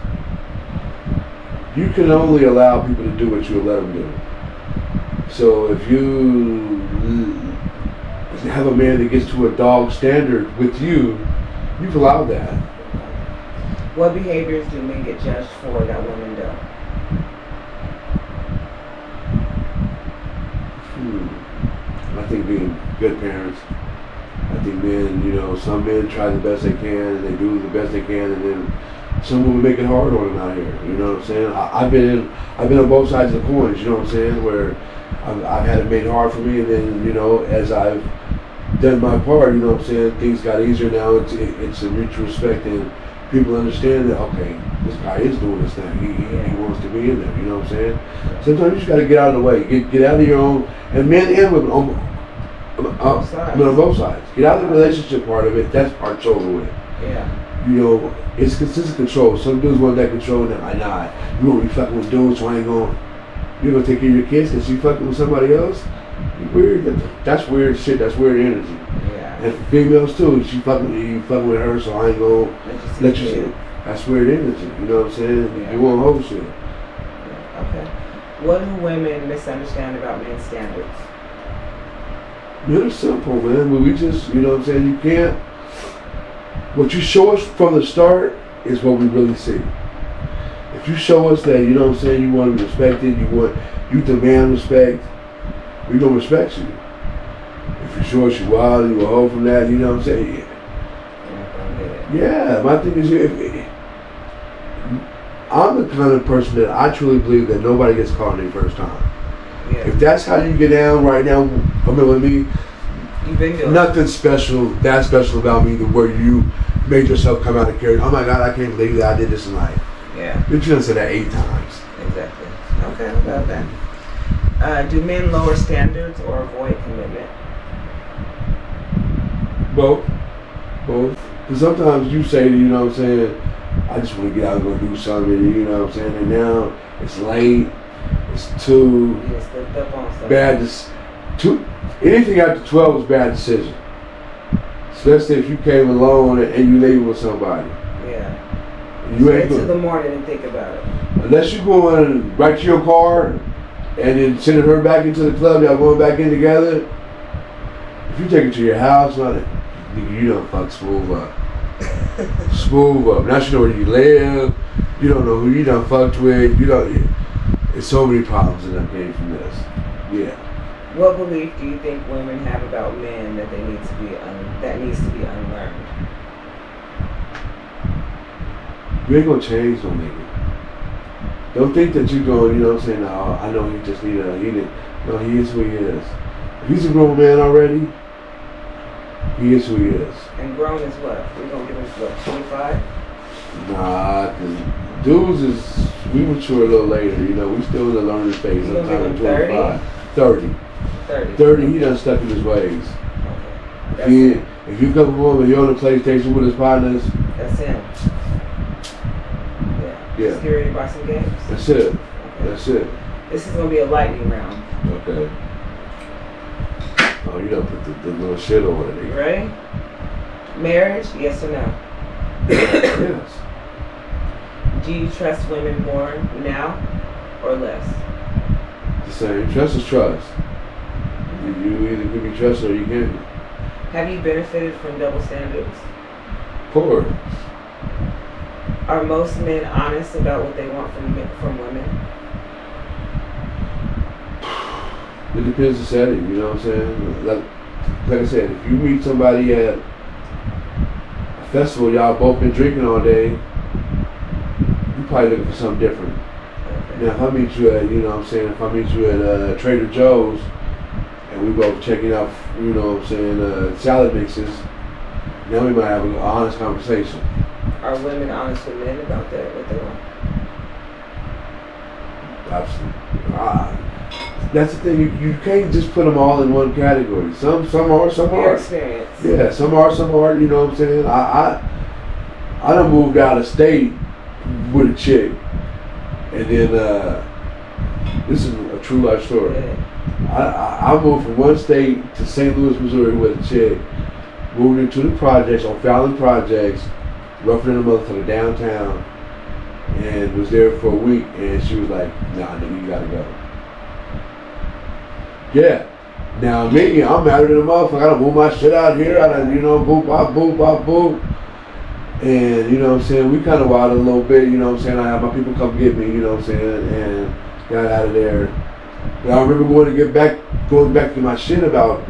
S2: you can only allow people to do what you let them do. So if you have a man that gets to a dog standard with you, you've allowed that.
S1: What behaviors do men get judged for that women don't?
S2: I think being good parents. I think men, some men try the best they can and they do the best they can, and then some women make it hard on them out here. You know what I'm saying? I've been on both sides of the coins. You know what I'm saying? Where I've had it made hard for me, and then as I've done my part, you know what I'm saying, things got easier now. It's a mutual respect, and people understand that, okay, this guy is doing this thing. He wants to be in there. You know what I'm saying? Sometimes you just got to get out of the way. Get out of your own, and men and women on both sides. Get out of the relationship part of it. That's part's over with.
S1: Yeah.
S2: It's consistent control. Some dudes want that control, and I'm not. You won't be fucking with dudes, so I ain't going. You're gonna take care of your kids because you fucking with somebody else. You're weird. That's weird shit. That's weird energy.
S1: Yeah.
S2: And for females too, you fucking with her, so I ain't gonna let you see. That's weird energy. You know what I'm saying?
S1: Yeah.
S2: You want whole shit.
S1: Yeah. Okay. What do women misunderstand about men's standards?
S2: It's simple, man. But we just, you know what I'm saying? You can't. What you show us from the start is what we really see. If you show us that, you know what I'm saying, you want to be respected, you demand respect, we're going to respect you. If you show us you wild and you hold from that, you know what I'm saying? Yeah, my thing is, I'm the kind of person that I truly believe that nobody gets caught in their first time.
S1: Yeah.
S2: If that's how you get down right now, with me, nothing that special about me to where you made yourself come out of character. Oh my God, I can't believe that I did this in life.
S1: Yeah.
S2: You done said that 8 times.
S1: Exactly. Okay, about that. Do men lower standards or avoid commitment?
S2: Both. Because sometimes you say, you know what I'm saying, I just want to get out and go do something, you know what I'm saying, and now it's late, it's too bad. Anything after 12 is bad decision. Especially if you came alone and you leave with somebody.
S1: Yeah.
S2: You
S1: Wait till the morning and think about it.
S2: Unless you going right to your car and then sending her back into the club, y'all going back in together. If you take it to your house, you don't fuck smooth up. Smooth up. Now you know where you live. You don't know who you done fucked with. There's so many problems that came from this. Yeah.
S1: What belief do you think women have about men that needs to be unlearned?
S2: You ain't gonna change no nigga. Don't think that you going, you know what I'm saying, no, I know he just he is who he is. If he's a grown man already, he is who he is.
S1: And grown is what? We're gonna give him 25?
S2: Nah, dudes we mature a little later, we still in the learning phase.
S1: You gonna give him
S2: 30? 30, he done stuck in his ways.
S1: Okay.
S2: If you come home and you're on the PlayStation with his partners,
S1: that's him. Yeah. Scared to buy some games?
S2: That's it. Okay. That's it.
S1: This is going to be a lightning round.
S2: Okay. Oh, you done put the little shit on it.
S1: You ready? Marriage, yes or no?
S2: Yes.
S1: Do you trust women more now or less?
S2: The same. Trust is trust. You either can be trusted or you can't.
S1: Have you benefited from double standards?
S2: Poor.
S1: Are most men honest about what they want from women?
S2: It depends the setting, you know what I'm saying? Like I said, if you meet somebody at a festival, y'all both been drinking all day, you probably looking for something different. Okay. Now if I meet you at, if I meet you at Trader Joe's and we both checking out, salad mixes, now we might have an honest conversation.
S1: Are women honest with men about that, what they want?
S2: Absolutely. That's the thing. You can't just put them all in one category. Some are, some aren't.
S1: Experience.
S2: Yeah, some are. You know what I'm saying? I done moved out of state with a chick, and then this is a true life story. I moved from one state to St. Louis, Missouri with a chick, moved into the projects on Fallon Projects, roughing in the motherfucker downtown, and was there for a week, and she was like, nah, nigga, you gotta go. Yeah. Now me, I'm married to the motherfucker. I done move my shit out here. I done, boop, bop, boop, bop, boop. And, you know what I'm saying, we kind of wilded a little bit, you know what I'm saying. I had my people come get me, you know what I'm saying, and got out of there. But I remember going back to my shit about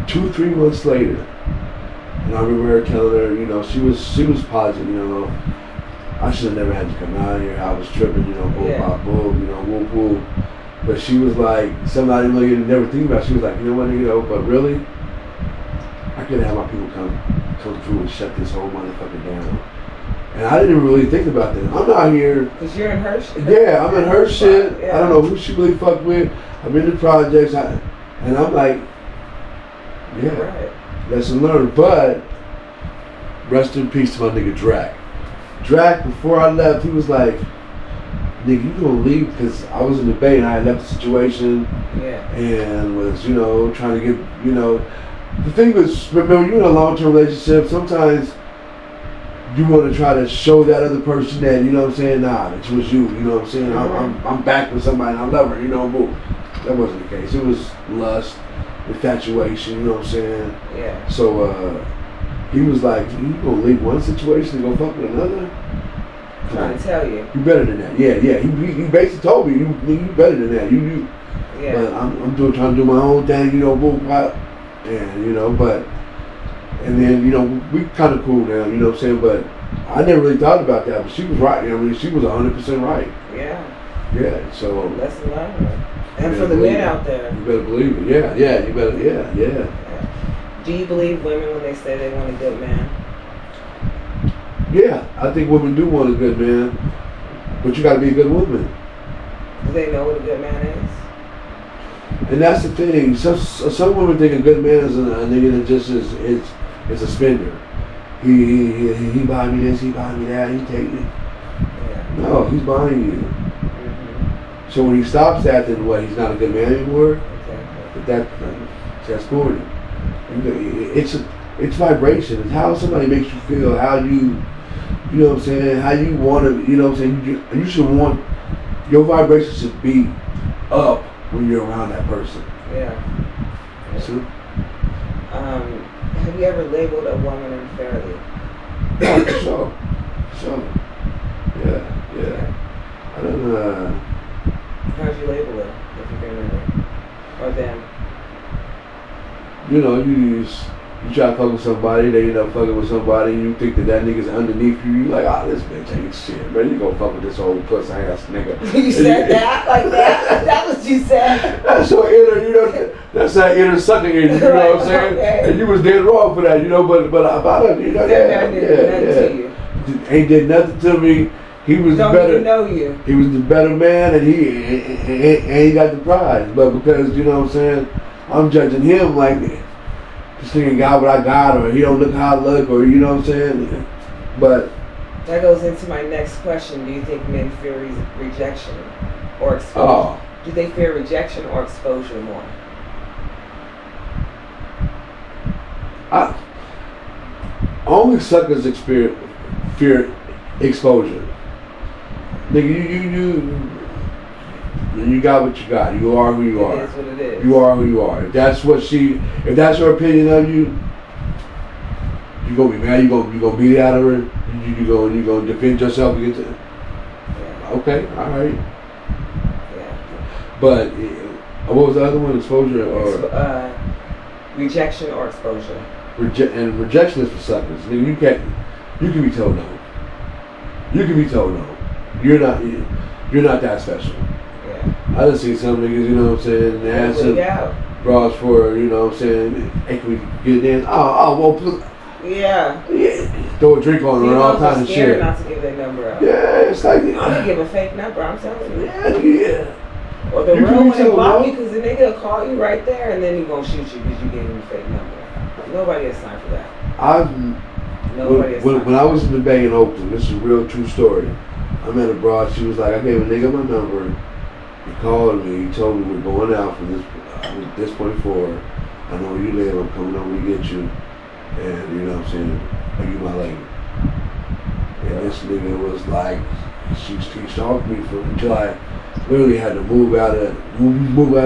S2: 2-3 months later. And I remember her telling her, she was positive, I should have never had to come out here. I was tripping, boop, bop, boop, whoop, whoop. But she was like, something I didn't really never think about. She was like, you know what, but really, I could have my people come through and shut this whole motherfucker down. And I didn't really think about that. I'm not here.
S1: Because you're in her shit?
S2: Yeah, I'm in her shit. Yeah. I don't know who she really fucked with. I'm in the projects. And I'm like, yeah, right. Lesson learned. But, rest in peace to my nigga Drac. Drac, before I left, he was like, nigga, you gonna leave? Because I was in the Bay and I had left the situation. Yeah. And was, trying to get, the thing was, remember, you're in a long-term relationship. Sometimes you want to try to show that other person that, nah, it was you, what I'm saying? I'm back with somebody and I love her, but that wasn't the case. It was lust, infatuation, you know what I'm saying? Yeah. So, he was like, you gonna leave one situation and go fuck with another?
S1: Trying to tell you.
S2: You better than that. Yeah. He basically told me, you better than that. You. Yeah. But I'm trying to do my own thing, boom, pop. And, and then, we kind of cool now, you know what I'm saying? But I never really thought about that, but she was right. She was 100% right.
S1: Yeah.
S2: Yeah, so.
S1: Lesson learned. And for the men out there.
S2: You better believe it. Yeah, you better, yeah.
S1: Do you believe women when they say they want a good man?
S2: Yeah, I think women do want a good man, but you gotta be a good woman.
S1: Do they know what a good man is?
S2: And that's the thing. Some women think a good man is a nigga that just is a spender. He buy me this, he buy me that, he take me. Yeah. No, he's buying you. Mm-hmm. So when he stops that, then what? He's not a good man anymore. Exactly. That's corny. It's vibration. It's how somebody makes you feel. How you know what I'm saying? How you want to, you know what I'm saying? You should want your vibration should be up when you're around that person.
S1: Yeah.
S2: So,
S1: have you ever labeled a woman unfairly?
S2: Sure. Yeah. I don't know.
S1: How'd you label it, if you can remember? Or them?
S2: You try to fuck with somebody, they end up fucking with somebody, and you think that nigga's underneath you. You like, this bitch ain't shit, man. You gonna fuck with this old puss ass nigga.
S1: You said that like that? That's what you said.
S2: That's your inner, that's that inner sucking in you. You know what I'm saying? Okay. And you was dead wrong for that, but about it, yeah. Ain't did nothing to me. He was
S1: Don't
S2: better.
S1: Even know you.
S2: He was the better man, and he got the prize. But because you know what I'm saying, I'm judging him like this nigga got what I got, or he don't look how I look, or you know what I'm saying. But
S1: that goes into my next question. Do you think men fear rejection or exposure?
S2: Oh.
S1: Do they fear rejection or exposure more?
S2: Only suckers fear exposure. Nigga, you got what you got. You are who you are.
S1: It is what it is.
S2: You are who you are. If that's her opinion of you, you gonna be mad. You gonna beat it out of her. You gonna defend yourself against it. Yeah. Okay, all right. Yeah. But what was the other one? Exposure or
S1: rejection or exposure?
S2: Rejection is for suckers. Nigga, you can be told no. You can be told no. You're not that special. Yeah. I done seen some niggas, you know what I'm saying, they ask some bras for, you know what I'm saying, hey, can we get it in? Well, please. Yeah. Throw a drink on her and all kinds of shit.
S1: Not to give their number out.
S2: Yeah, it's like,
S1: I'm gonna give a fake number, I'm telling you.
S2: Yeah.
S1: Or the real one block you because the nigga will call you right there and then he gonna shoot you because you gave him a fake number. Nobody has time for that.
S2: When I was in the Bay in Oakland, this is a real true story. I met a broad. She was like, I gave a nigga my number. He called me. He told me we're going out from this point forward. I know where you live. I'm coming over to get you. And you know what I'm saying? Are you my lady? And this nigga was like, she stalked me until I literally had to move out of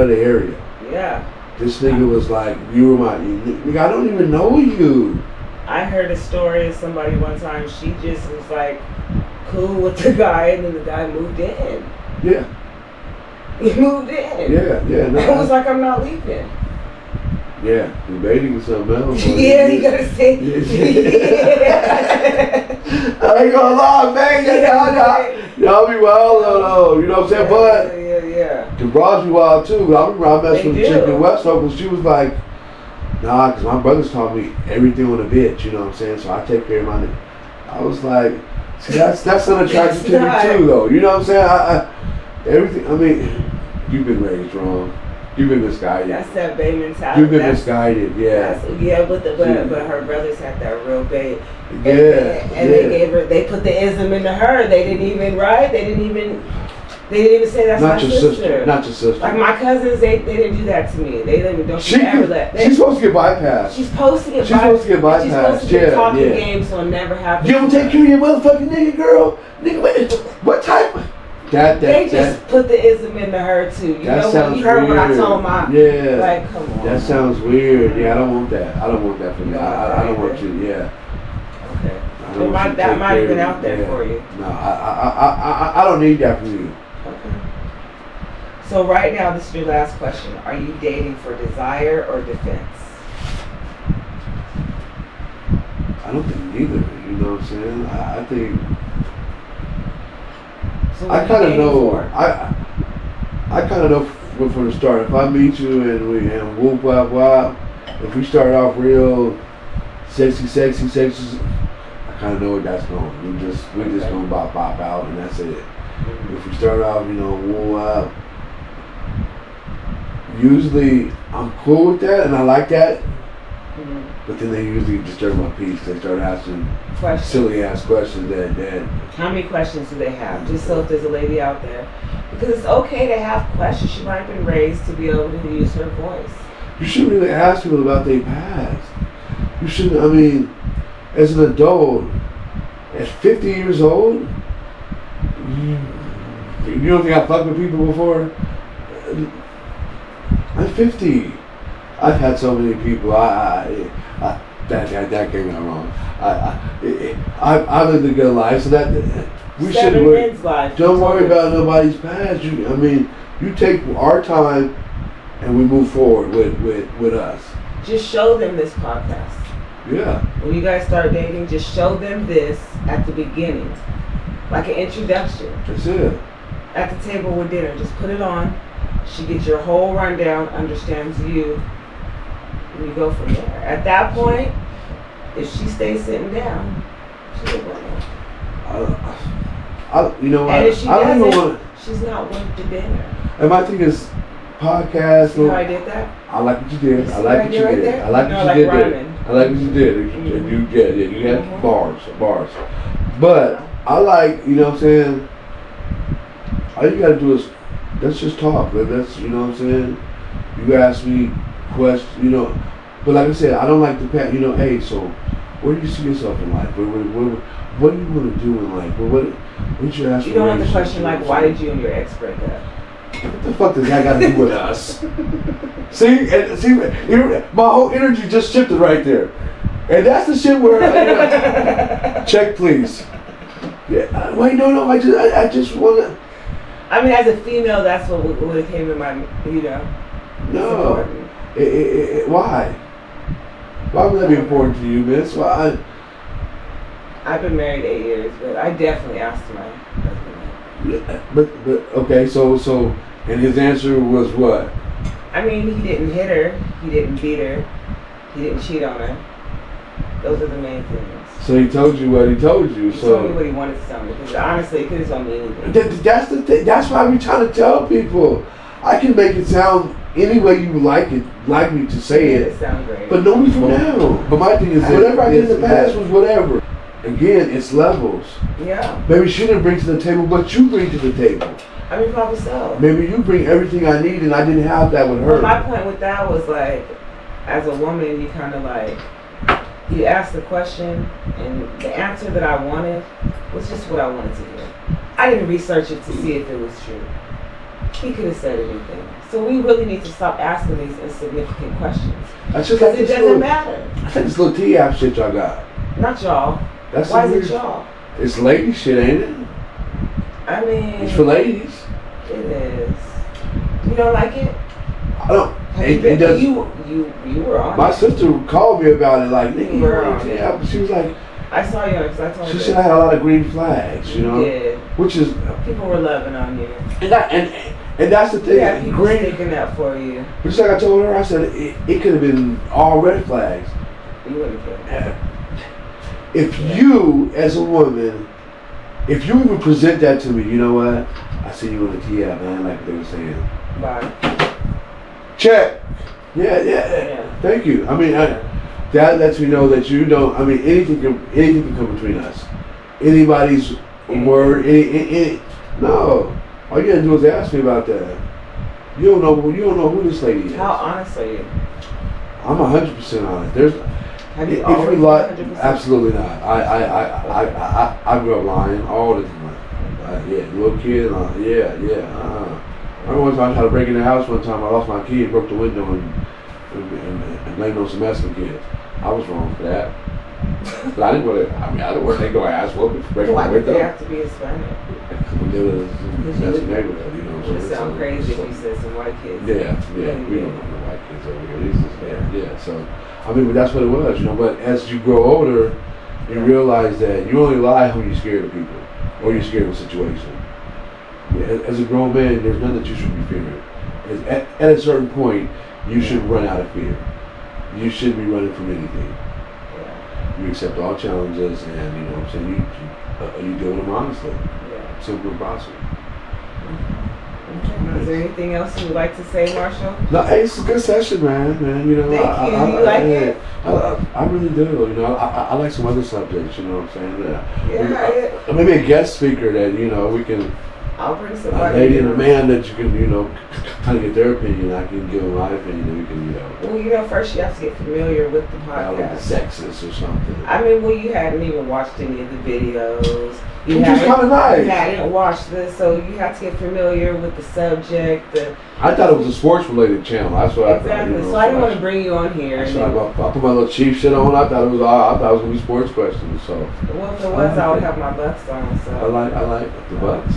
S2: the area.
S1: Yeah.
S2: This nigga was like, you were my nigga. I don't even know you.
S1: I heard a story of somebody one time. She just was like cool with the guy, and then the guy moved in.
S2: Yeah.
S1: He moved in.
S2: Yeah. No,
S1: I was like, I'm not leaving.
S2: Yeah, the dating is something else.
S1: Yeah, you gotta say.
S2: I ain't gonna lie, man. Y'all be wild though. You know what I'm saying? But
S1: yeah.
S2: The bras be wild too. I remember I messed with a chick in West Oakland. She was like, nah, because my brothers taught me everything on a bitch. You know what I'm saying? So I take care of my nigga. I was like, see, that's unattractive to me too, though. You know what I'm saying? Everything. I mean, you've been raised wrong. You've been misguided.
S1: That's that Bay mentality.
S2: You've been misguided, yeah.
S1: But her brothers had that real Bay. And they put the ism into her. They didn't even say that's
S2: not
S1: my
S2: sister. Not your sister.
S1: Like my cousins, they didn't do that to me. They didn't. Don't
S2: she's supposed to get bypassed.
S1: She's supposed to get bypassed. She's supposed to get talking games, so it never happens.
S2: You don't take care of your motherfucking nigga, girl. Nigga, what type of...
S1: They just put the ism into her too. You know when you heard what I told my like, come on.
S2: That sounds weird. Yeah, I don't want that. I don't want that for me. I don't want you. Yeah.
S1: Okay. Well, that might have been out there for you.
S2: No, I don't need that from you.
S1: Okay. So right now, this is your last question. Are you dating for desire or defense?
S2: I don't think neither. You know what I'm saying? I think.
S1: So
S2: I kind of know. I kind of know from the start. If I meet you and whoop wop wop, if we start off real sexy, I kind of know where that's going. We just gonna bop out and that's it. Mm-hmm. If we start off, whoop wop. Usually I'm cool with that and I like that. Mm-hmm. But then they usually disturb my peace. They start asking silly ass questions that.
S1: How many questions do they have? Just so if there's a lady out there, because it's okay to have questions. She might have been raised to be able to use her voice.
S2: You shouldn't really ask people about their past. You shouldn't. I mean, as an adult, at 50 years old, you don't think I fucked with people before? I'm 50. I've had so many people. That came out wrong. I lived a good life, so that we shouldn't worry. Don't worry about nobody's past. You take our time, and we move forward with us.
S1: Just show them this podcast.
S2: Yeah.
S1: When you guys start dating, just show them this at the beginning, like an introduction.
S2: That's it.
S1: At the table with dinner, just put it on. She gets your whole rundown, understands you. You go from there. At that point, if she stays sitting down, she's a winner.
S2: You know what?
S1: And if she
S2: I don't even want.
S1: She's not worth the dinner.
S2: And my thing is, podcast.
S1: See how I did that?
S2: I like what you did. I like what you did. I like what you did. I like what you did. You had bars. But I like, you know what I'm saying. All you gotta do is let's just talk. Let's, you know what I'm saying. You ask me questions, But like I said, I don't like to hey, so where do you see yourself in life? What do you want to do in life? What's your aspirations?
S1: You don't have the question like, why did you and your ex break up?
S2: What the fuck does that got to do with us? see, my whole energy just shifted right there. And that's the shit where, check please. Yeah, wait, no, I just want to.
S1: I mean, as a female, that's what came in my,
S2: No. Why? Why would that be important to you, miss? Why?
S1: I've been married 8 years, but I definitely asked my husband.
S2: But okay, so and his answer was what?
S1: I mean, he didn't hit her, he didn't beat her, he didn't cheat on her. Those are the main things.
S2: So he told you what he told you.
S1: He told me what he wanted to tell me. Because honestly, he could have told me anything.
S2: That's the thing. That's why we trying to tell people. I can make it sound any way you like me to say it.
S1: It sounds great.
S2: But know me from now. But my thing is, whatever I did in the past was whatever. Again, it's levels.
S1: Yeah.
S2: Maybe she didn't bring to the table, but you bring to the table.
S1: I mean, probably so.
S2: Maybe you bring everything I need, and I didn't have that with her.
S1: Well, my point with that was like, as a woman, you kind of like, you ask the question, and the answer that I wanted was just what I wanted to hear. I didn't research it to see if it was true. He could have said anything. So we really need to stop asking these insignificant questions.
S2: That's just like
S1: it doesn't matter.
S2: That's like this little T-app shit y'all got.
S1: Not y'all.
S2: That's
S1: Why is it y'all?
S2: It's lady shit, ain't it?
S1: I mean,
S2: it's for ladies.
S1: It is. You don't like it?
S2: I don't.
S1: You were on.
S2: My sister called me about it. Like,
S1: you were on.
S2: Yeah, she was like,
S1: I saw you on it because I told her.
S2: She said I had a lot of green flags. You know.
S1: Did.
S2: Which is.
S1: People were loving on you.
S2: And that's the thing.
S1: Yeah, people sticking up for you.
S2: But just like I told her, I said it could have been all red flags.
S1: You wouldn't have.
S2: If you, as a woman, if you even present that to me, you know what? I see you on the T-app, man, like they were saying.
S1: Bye.
S2: Check. Yeah. Thank you. I mean, that lets me know that you don't. I mean, anything can come between us. Anybody's word. No. All you gotta do is ask me about that. You don't know who this lady is.
S1: How honest are you?
S2: I'm 100% honest.
S1: Have you always been 100%?
S2: Absolutely not. I grew up lying all the time. Little kid. I remember one time I tried to break in the house one time. I lost my key and broke the window and blamed on some Mexican kids. I was wrong for that. But I didn't want to take no ass whooping for breaking my window.
S1: Why did they have to be Hispanic?
S2: It was Mexican neighborhood, you know.
S1: It would sound crazy if you said some white kids.
S2: Yeah. We don't know no white kids over here. So, I mean, but that's what it was, you know. But as you grow older, you realize that you only lie when you're scared of people or you're scared of a situation. As a grown man, there's none that you should be fearing. At a certain point, you should run out of fear. You shouldn't be running from anything. You accept all challenges, and you know what I'm saying. You deal with them honestly. Simple and possible.
S1: Is there anything else you would like to say, Marshall?
S2: No, hey, it's a good session, man. You know,
S1: Thank you. You like it?
S2: I really do. You know, I like some other subjects. You know what I'm saying?
S1: Yeah.
S2: Maybe a guest speaker that we can.
S1: I'll bring somebody.
S2: A lady and a man that you can kind of get their opinion. I can give them my opinion, and we can
S1: Well, first you have to get familiar with the podcast.
S2: Like the sexist or something.
S1: I mean, you hadn't even watched any of the videos.
S2: Which is kind of nice.
S1: You hadn't watched this, so you have to get familiar with the subject.
S2: I thought it was a sports-related channel. That's what I thought.
S1: Exactly. So I didn't want to bring you on here.
S2: I put my little Chief shit on. I thought it was gonna be sports questions. So.
S1: Well, if it was, I would have my Bucks on. So.
S2: I like the Bucks.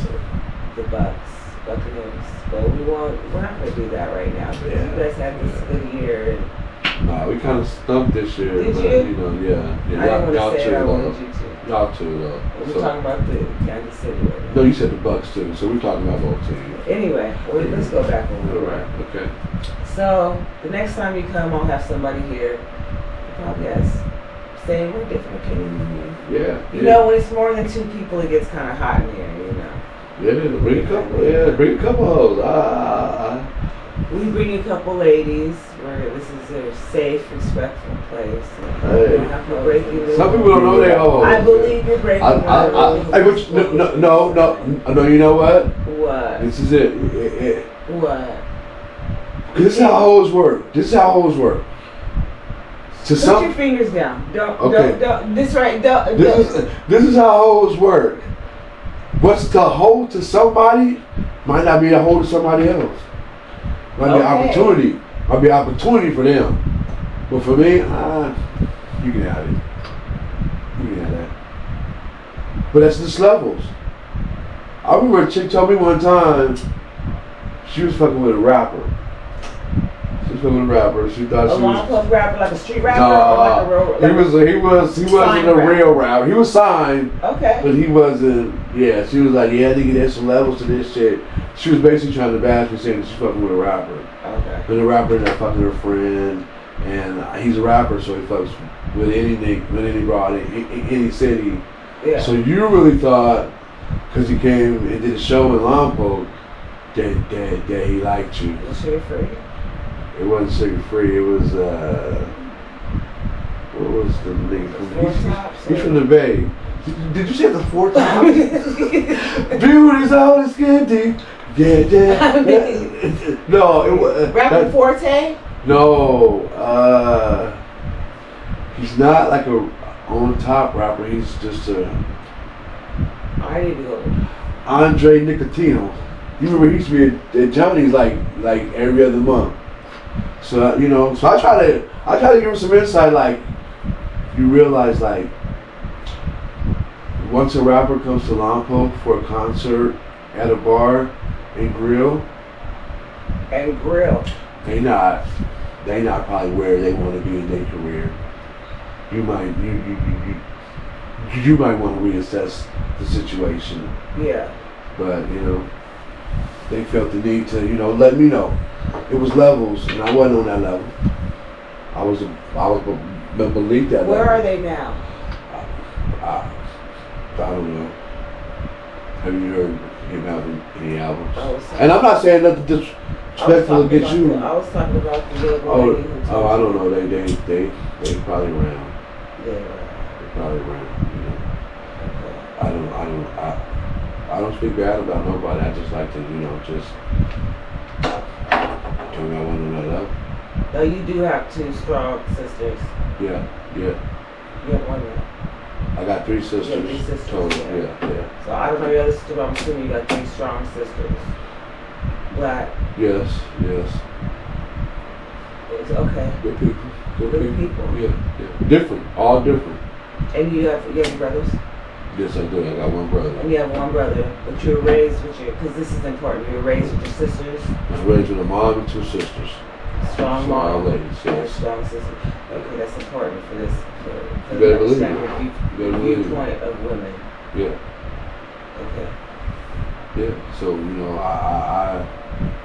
S1: The Buccaneers. But we're not gonna do that right now. You guys had this good year.
S2: Nah, we kind of stumped this year.
S1: Did
S2: but,
S1: you?
S2: Yeah.
S1: I didn't want to say it. I wanted you to.
S2: Y'all too, though.
S1: We're talking about the Kansas City right now.
S2: No, you said the Bucks too, so we're talking about both teams.
S1: Anyway, let's go back a little.
S2: All right. Okay.
S1: So the next time you come, I'll have somebody here who probably has same or different opinion than you.
S2: Yeah.
S1: You know, when it's more than two people, it gets kind of hot in here. You know.
S2: Yeah, bring a couple hoes.
S1: We bring a couple ladies where this is a safe, respectful place.
S2: Hey. Some people don't know they're hoes.
S1: I believe you're breaking the rules.
S2: No, you know what?
S1: What?
S2: This is it.
S1: What?
S2: This is how hoes work.
S1: Put your fingers down. Don't. This right. Don't.
S2: This is how hoes work. What's to hold to somebody might not be a hold to somebody else. Might be opportunity for them. But for me, you can have it. You can have that. But that's just levels. I remember a chick told me one time she was fucking with a rapper. She thought
S1: a
S2: she
S1: long club rapper, like a street rapper, or like a real.
S2: He wasn't a real rapper. He was signed.
S1: Okay.
S2: But he wasn't. Yeah, she was like, nigga, there's some levels to this shit. She was basically trying to bash me, saying that she's fucking with a rapper.
S1: Okay.
S2: And the rapper ended up fucking her friend, and he's a rapper, so he fucks with any broad in any city.
S1: Yeah.
S2: So you really thought, because he came and did a show in Lompoc, that he liked you.
S1: Was she afraid?
S2: It wasn't Sugar Free. It was what was the name? He's from the Bay. Did you say the Four Tops? Beauty's all the skin deep. Yeah. No, it was
S1: Rapper Forte.
S2: No, he's not like a on top rapper. He's just a.
S1: I need to go.
S2: Andre Nicotino. You remember he used to be at Johnny's like every other month. So so I try to give him some insight. Like you realize like once a rapper comes to Lompoc for a concert at a bar and grill, they not probably where they want to be in their career. You might want to reassess the situation.
S1: Yeah.
S2: But they felt the need to let me know. It was levels, and I wasn't on that level. I was beneath that level.
S1: Where are they now?
S2: I don't know. Have you heard him have any albums? And I'm not saying nothing disrespectful against you.
S1: I was talking about the little lady who
S2: I don't know. They probably around.
S1: They
S2: probably around. I don't speak bad about nobody. I just like to just tell me I want to know that.
S1: No, you do have 2 strong sisters.
S2: Yeah.
S1: You have one now.
S2: I got 3 sisters.
S1: You have 3 sisters.
S2: Total. Yeah.
S1: So I don't know your other sister, but I'm assuming you got 3 strong sisters. Black.
S2: Yes.
S1: It's okay.
S2: Good people.
S1: Good people.
S2: Yeah. Different. All different.
S1: And you have brothers?
S2: Yes, I do. I got one brother.
S1: And you have one brother, but you were raised with because this is important, you were raised with your sisters?
S2: I was raised with a mom and 2 sisters.
S1: Strong mom
S2: ladies, yes.
S1: Strong sisters. Okay, that's important for this, for
S2: you better believe it.
S1: The viewpoint of women.
S2: Yeah.
S1: Okay.
S2: Yeah, so,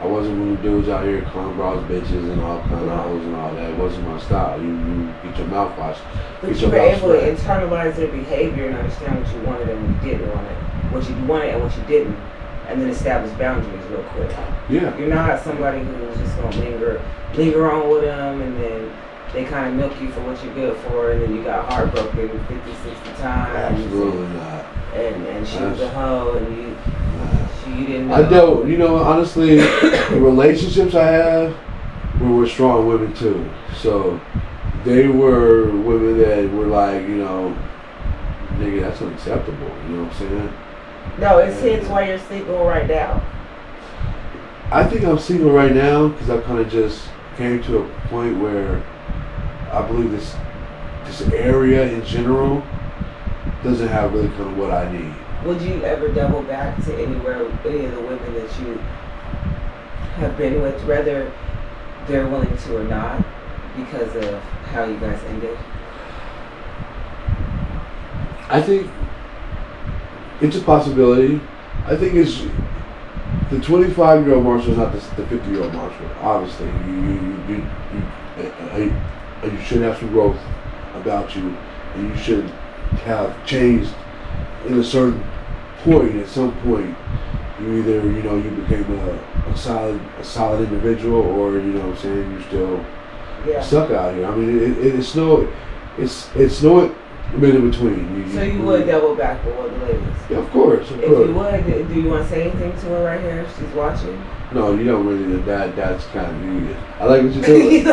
S2: I wasn't one of the dudes out here calling bras bitches and all kind of hoes and all that. It wasn't my style. You get your mouth washed.
S1: But you were able to internalize their behavior and understand what you wanted and what you didn't want it. What you wanted and what you didn't. And then establish boundaries real quick.
S2: Yeah.
S1: You're not somebody who's just going to linger on with them and then they kind of milk you for what you're good for and then you got heartbroken 50, 60 times.
S2: Absolutely not.
S1: And she was a hoe and you didn't know.
S2: I don't. Honestly, the relationships I have were with strong women too. So they were women that were like, nigga, that's unacceptable. You know what I'm saying?
S1: No, it's hence why you're single right now.
S2: I think I'm single right now because I kind of just came to a point where I believe this area in general doesn't have really kind of what I need.
S1: Would you ever double back to any of the women that you have been with, whether they're willing to or not, because of how you guys ended?
S2: I think it's a possibility. I think it's the 25-year-old Marshall is not the 50-year-old Marshall. Obviously, you should have some growth about you, and you should have changed in a certain point. At some point, you either you became a solid individual, or you still suck out here. I mean, it's no in between.
S1: So you would double back with one of the ladies?
S2: Yeah, of course.
S1: If you would, do you want to say anything to her right here if she's watching?
S2: No, you don't really. That's kind of you. I like what you're doing.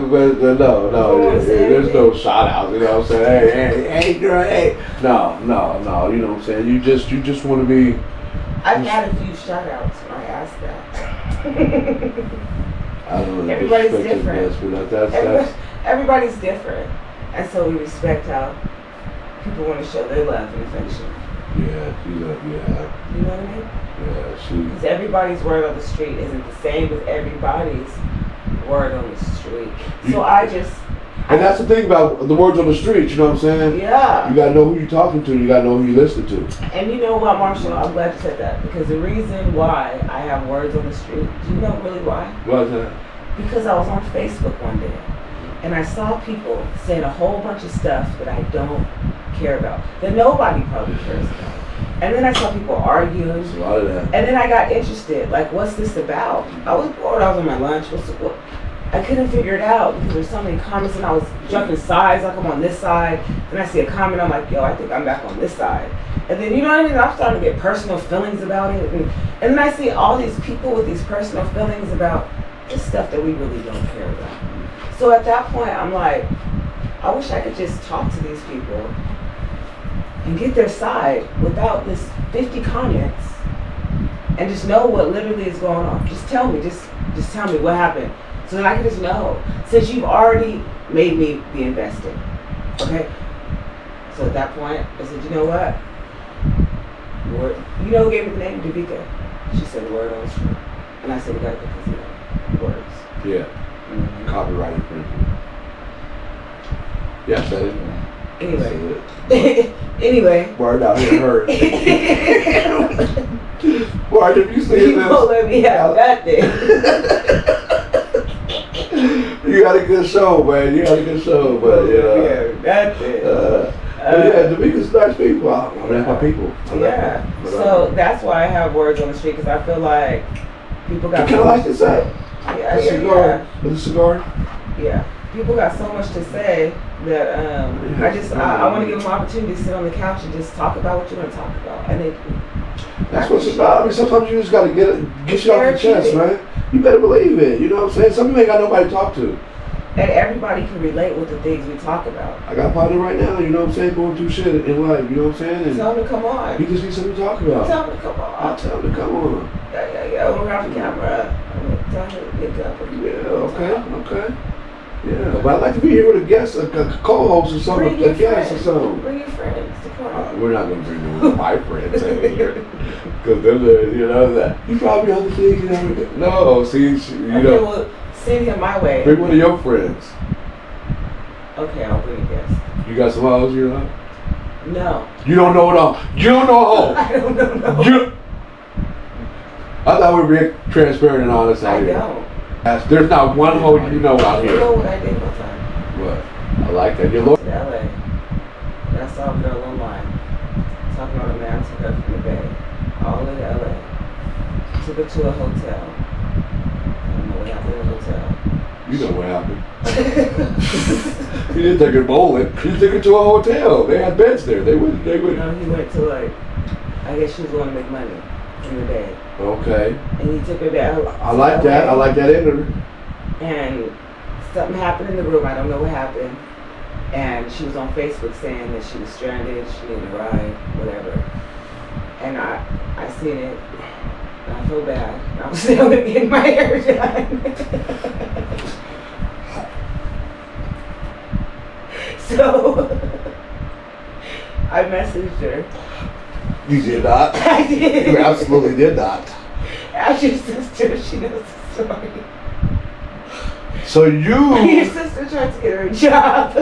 S2: but no. There's no shout out. You know what I'm saying? Hey, girl, hey. No. You know what I'm saying? You just want to be.
S1: I've had a few shout outs when I asked that.
S2: I don't know.
S1: Everybody's different.
S2: That's
S1: everybody's different. And so we respect how people want to show their love and affection.
S2: Yeah.
S1: You know what I mean?
S2: Yeah,
S1: because everybody's word on the street isn't the same as everybody's word on the street. So
S2: And that's the thing about the words on the street, you know what I'm saying?
S1: Yeah.
S2: You gotta know who you're talking to, you gotta know who you're listening to.
S1: And you know what, Marshall, I'm glad you said that. Because the reason why I have words on the street, do you know really why?
S2: Why is that?
S1: Because I was on Facebook one day. And I saw people saying a whole bunch of stuff that I don't care about. That nobody probably cares about. And then I saw people arguing.
S2: There's a lot of that.
S1: And then I got interested. Like, what's this about? I was bored. I was on my lunch. What? I couldn't figure it out because there's so many comments, and I was jumping sides. Like, I'm on this side. Then I see a comment. I'm like, yo, I think I'm back on this side. And then, you know what I mean? I'm starting to get personal feelings about it. And then I see all these people with these personal feelings about this stuff that we really don't care about. So at that point, I'm like, I wish I could just talk to these people and get their side without this 50 comments and just know what literally is going on. Just tell me, just tell me what happened so that I can just know. Since you've already made me be invested, okay? So at that point, I said, you know what? Word, you know who gave me the name? Davika. She said, word on the street. And I said, we gotta put this in words.
S2: Yeah.
S1: Mm-hmm.
S2: Copyright infringement. Yeah, said it.
S1: Anyway. Anyway.
S2: Word out here hurt. Word, if you see
S1: You won't let me have that thing.
S2: You got a good show, man. You got a good show, but
S1: yeah, that thing.
S2: yeah, Jamaica's nice people. I mean, that's my people.
S1: Yeah. So that's why I have words on the street, because I feel like people got.
S2: You kind of like this up.
S1: Yeah,
S2: cigar. With a cigar.
S1: Yeah. People got so much to say that I want to give them an opportunity to sit on the couch and just talk about what you want to talk about. And
S2: that's what it's about. I mean, sometimes you just got to get shit off your chest, man. You better believe it. You know what I'm saying? Some people ain't got nobody to talk to.
S1: And everybody can relate with the things we talk about.
S2: I got a partner right now, you know what I'm saying, going through shit in life, you know what I'm saying? And
S1: tell him to come on.
S2: He just needs something to talk about.
S1: Tell him to come on.
S2: I'll tell him to come on.
S1: Yeah. We're off the camera. I'm going to tell him to pick up.
S2: Yeah, okay. Yeah, but I'd like to be here with a guest, a co-host or something, a guest or something.
S1: Bring your friends to come.
S2: We're not going to bring my friends in here. Because they're, you know, that. You probably on the thing, you know. No, see, you know.
S1: Well, send him my way.
S2: Bring one of your friends.
S1: Okay, I'll bring a guest.
S2: You got some hoes, you know?
S1: No.
S2: You don't know it all. You don't know a hoe.
S1: I don't know. No.
S2: I thought we were being transparent and honest out here.
S1: I don't.
S2: There's not one hoe you know out here.
S1: You know what I did one time?
S2: What? I like that. You're loyal.
S1: To LA. And I saw a girl online talking about a man took her from the Bay all the way to LA. Took her to a hotel. I don't know what happened in the hotel.
S2: You know what happened. He didn't take her bowling. He took her to a hotel. They had beds there. They would.
S1: No, he went to I guess she was going to make money from the Bay.
S2: Okay.
S1: And he took her there.
S2: I like that. I like that in her.
S1: And something happened in the room. I don't know what happened. And she was on Facebook saying that she was stranded. She needed a ride, whatever. And I seen it. And I feel bad. And I was still getting my hair done. So I messaged her.
S2: You did not.
S1: I did.
S2: You absolutely did not.
S1: Ask your sister. She knows the story.
S2: So you.
S1: Your sister tried to get her a job.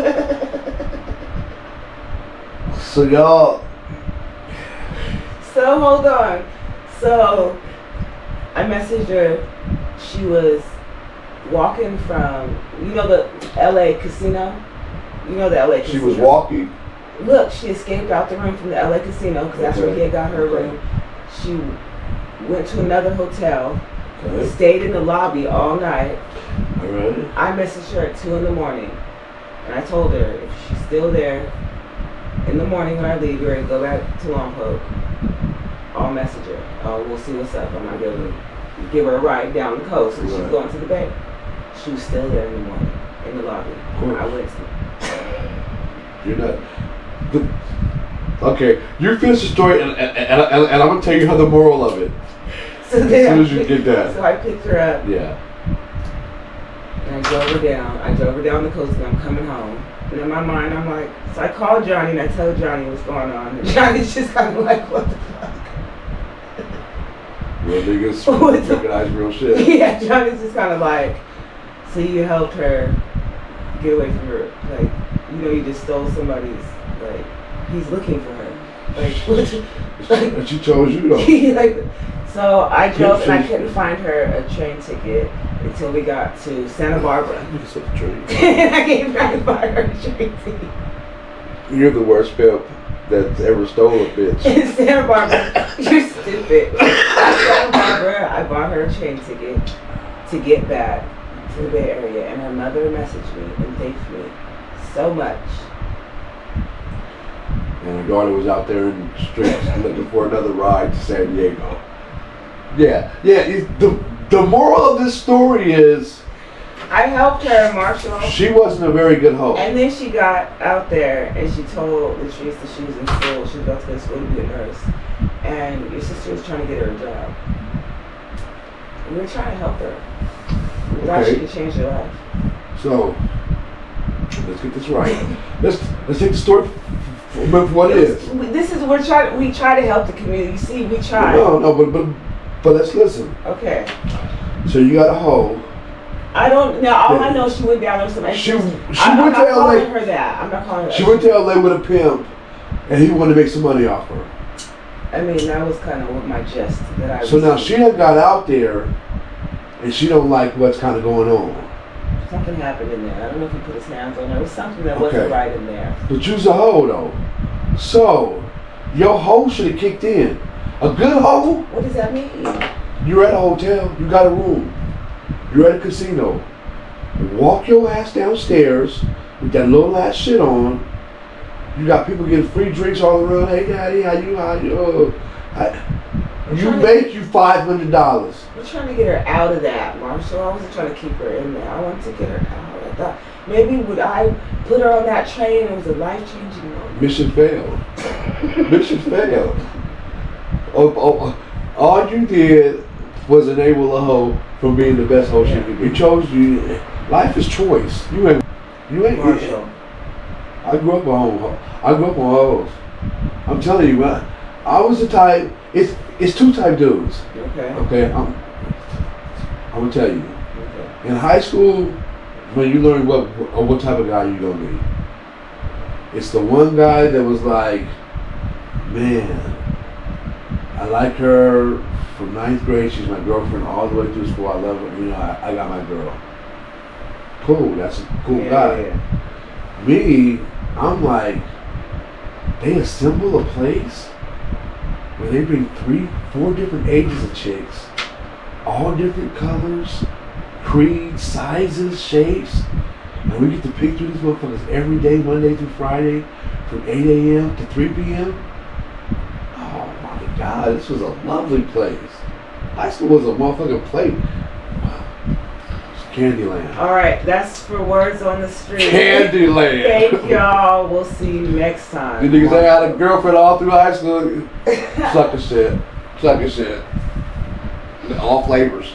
S2: So y'all.
S1: So hold on. So I messaged her. She was walking from, you know, the LA casino. You know the LA casino.
S2: She was walking.
S1: Look, she escaped out the room from the LA casino because that's where he had got her room. She went to another hotel, stayed in the lobby all night.
S2: All right.
S1: I messaged her at 2 in the morning, and I told her if she's still there in the morning when I leave, you're ready to go back to Lompoc, I'll message her. We'll see what's up. I'm not going to give her a ride down the coast, and she's going to the Bay. She was still there in the morning, in the lobby. I went to.
S2: You're not. Okay, you finish the story, and I'm gonna tell you how the moral of it.
S1: So
S2: as soon as you get that.
S1: So I picked her up.
S2: Yeah.
S1: And I drove her down. I drove her down the coast, and I'm coming home. And in my mind, I'm like, so I called Johnny, and I told Johnny what's going on. And Johnny's just kind of like, what the fuck?
S2: Real niggas recognize real shit.
S1: Yeah, Johnny's just kind of like, so you helped her get away from her. Like, you know, you just stole somebody's, like, he's looking for her. Like,
S2: and she chose you though.
S1: Like, so I drove and I couldn't find her a train ticket until we got to Santa Barbara.
S2: You train.
S1: And I can't find her a train ticket.
S2: You're the worst pimp. that's ever stole a bitch.
S1: In Santa Barbara, you're stupid. In Santa Barbara, I bought her a train ticket to get back to the Bay Area, and her mother messaged me and thanked me so much.
S2: And her daughter was out there in the streets looking for another ride to San Diego. Yeah. The moral of this story is,
S1: I helped her, Marshall.
S2: She wasn't a very good hoe.
S1: And then she got out there and she told Latrice that she was in school. She was about to go to school to be a nurse. And your sister was trying to get her a job. And we were trying to help her. We thought she could change her life.
S2: So, let's get this right. Let's take the story for what it is.
S1: This is we try to help the community. You see, we try.
S2: No, but let's listen.
S1: Okay.
S2: So you got a hoe.
S1: I don't know. All I know, she went down there with some extras.
S2: I'm not calling
S1: her that. I'm not calling her that.
S2: She went to LA with a pimp, and he wanted to make some money off her.
S1: I mean, that was kind of what my gist that I.
S2: So now she done got out there, and she don't like what's kind of going on.
S1: Something happened in there. I don't know if he put his hands on her. It was something that wasn't right in there.
S2: But you's a hoe though. So your hoe should have kicked in. A good hoe.
S1: What does that mean?
S2: You're at a hotel. You got a room. You're at a casino. Walk your ass downstairs with that little ass shit on. You got people getting free drinks all around. Hey, daddy, how you? You make you $500.
S1: We're trying to get her out of that, Marshall. I wasn't trying to keep her in there. I wanted to get her out. I thought maybe would I put her on that train? It was a life-changing moment.
S2: Mission failed. Mission failed. All you did was enable a hoe from being the best hoe she could be. You chose you. Life is choice. You ain't
S1: Marshall.
S2: I grew up on hoes. I'm telling you, man. I was the type. It's two type dudes. Okay. I'm gonna tell you. Okay. In high school, when you learn what type of guy you gonna be, it's the one guy that was like, man, I like her from 9th grade. She's my girlfriend all the way through school. I love her. You know, I got my girl. Cool. That's a cool guy. Yeah. Me, I'm like, they assemble a place where they bring 3-4 different ages of chicks, all different colors, creeds, sizes, shapes, and we get to pick through these motherfuckers every day, Monday through Friday, from 8 a.m. to 3 p.m. Oh my God, this was a lovely place. High school was a motherfucking place. Candyland.
S1: All right, that's for words on the street.
S2: Candyland.
S1: Thank y'all. We'll see you next time.
S2: You niggas ain't had a girlfriend all through high school. Sucker shit. All flavors.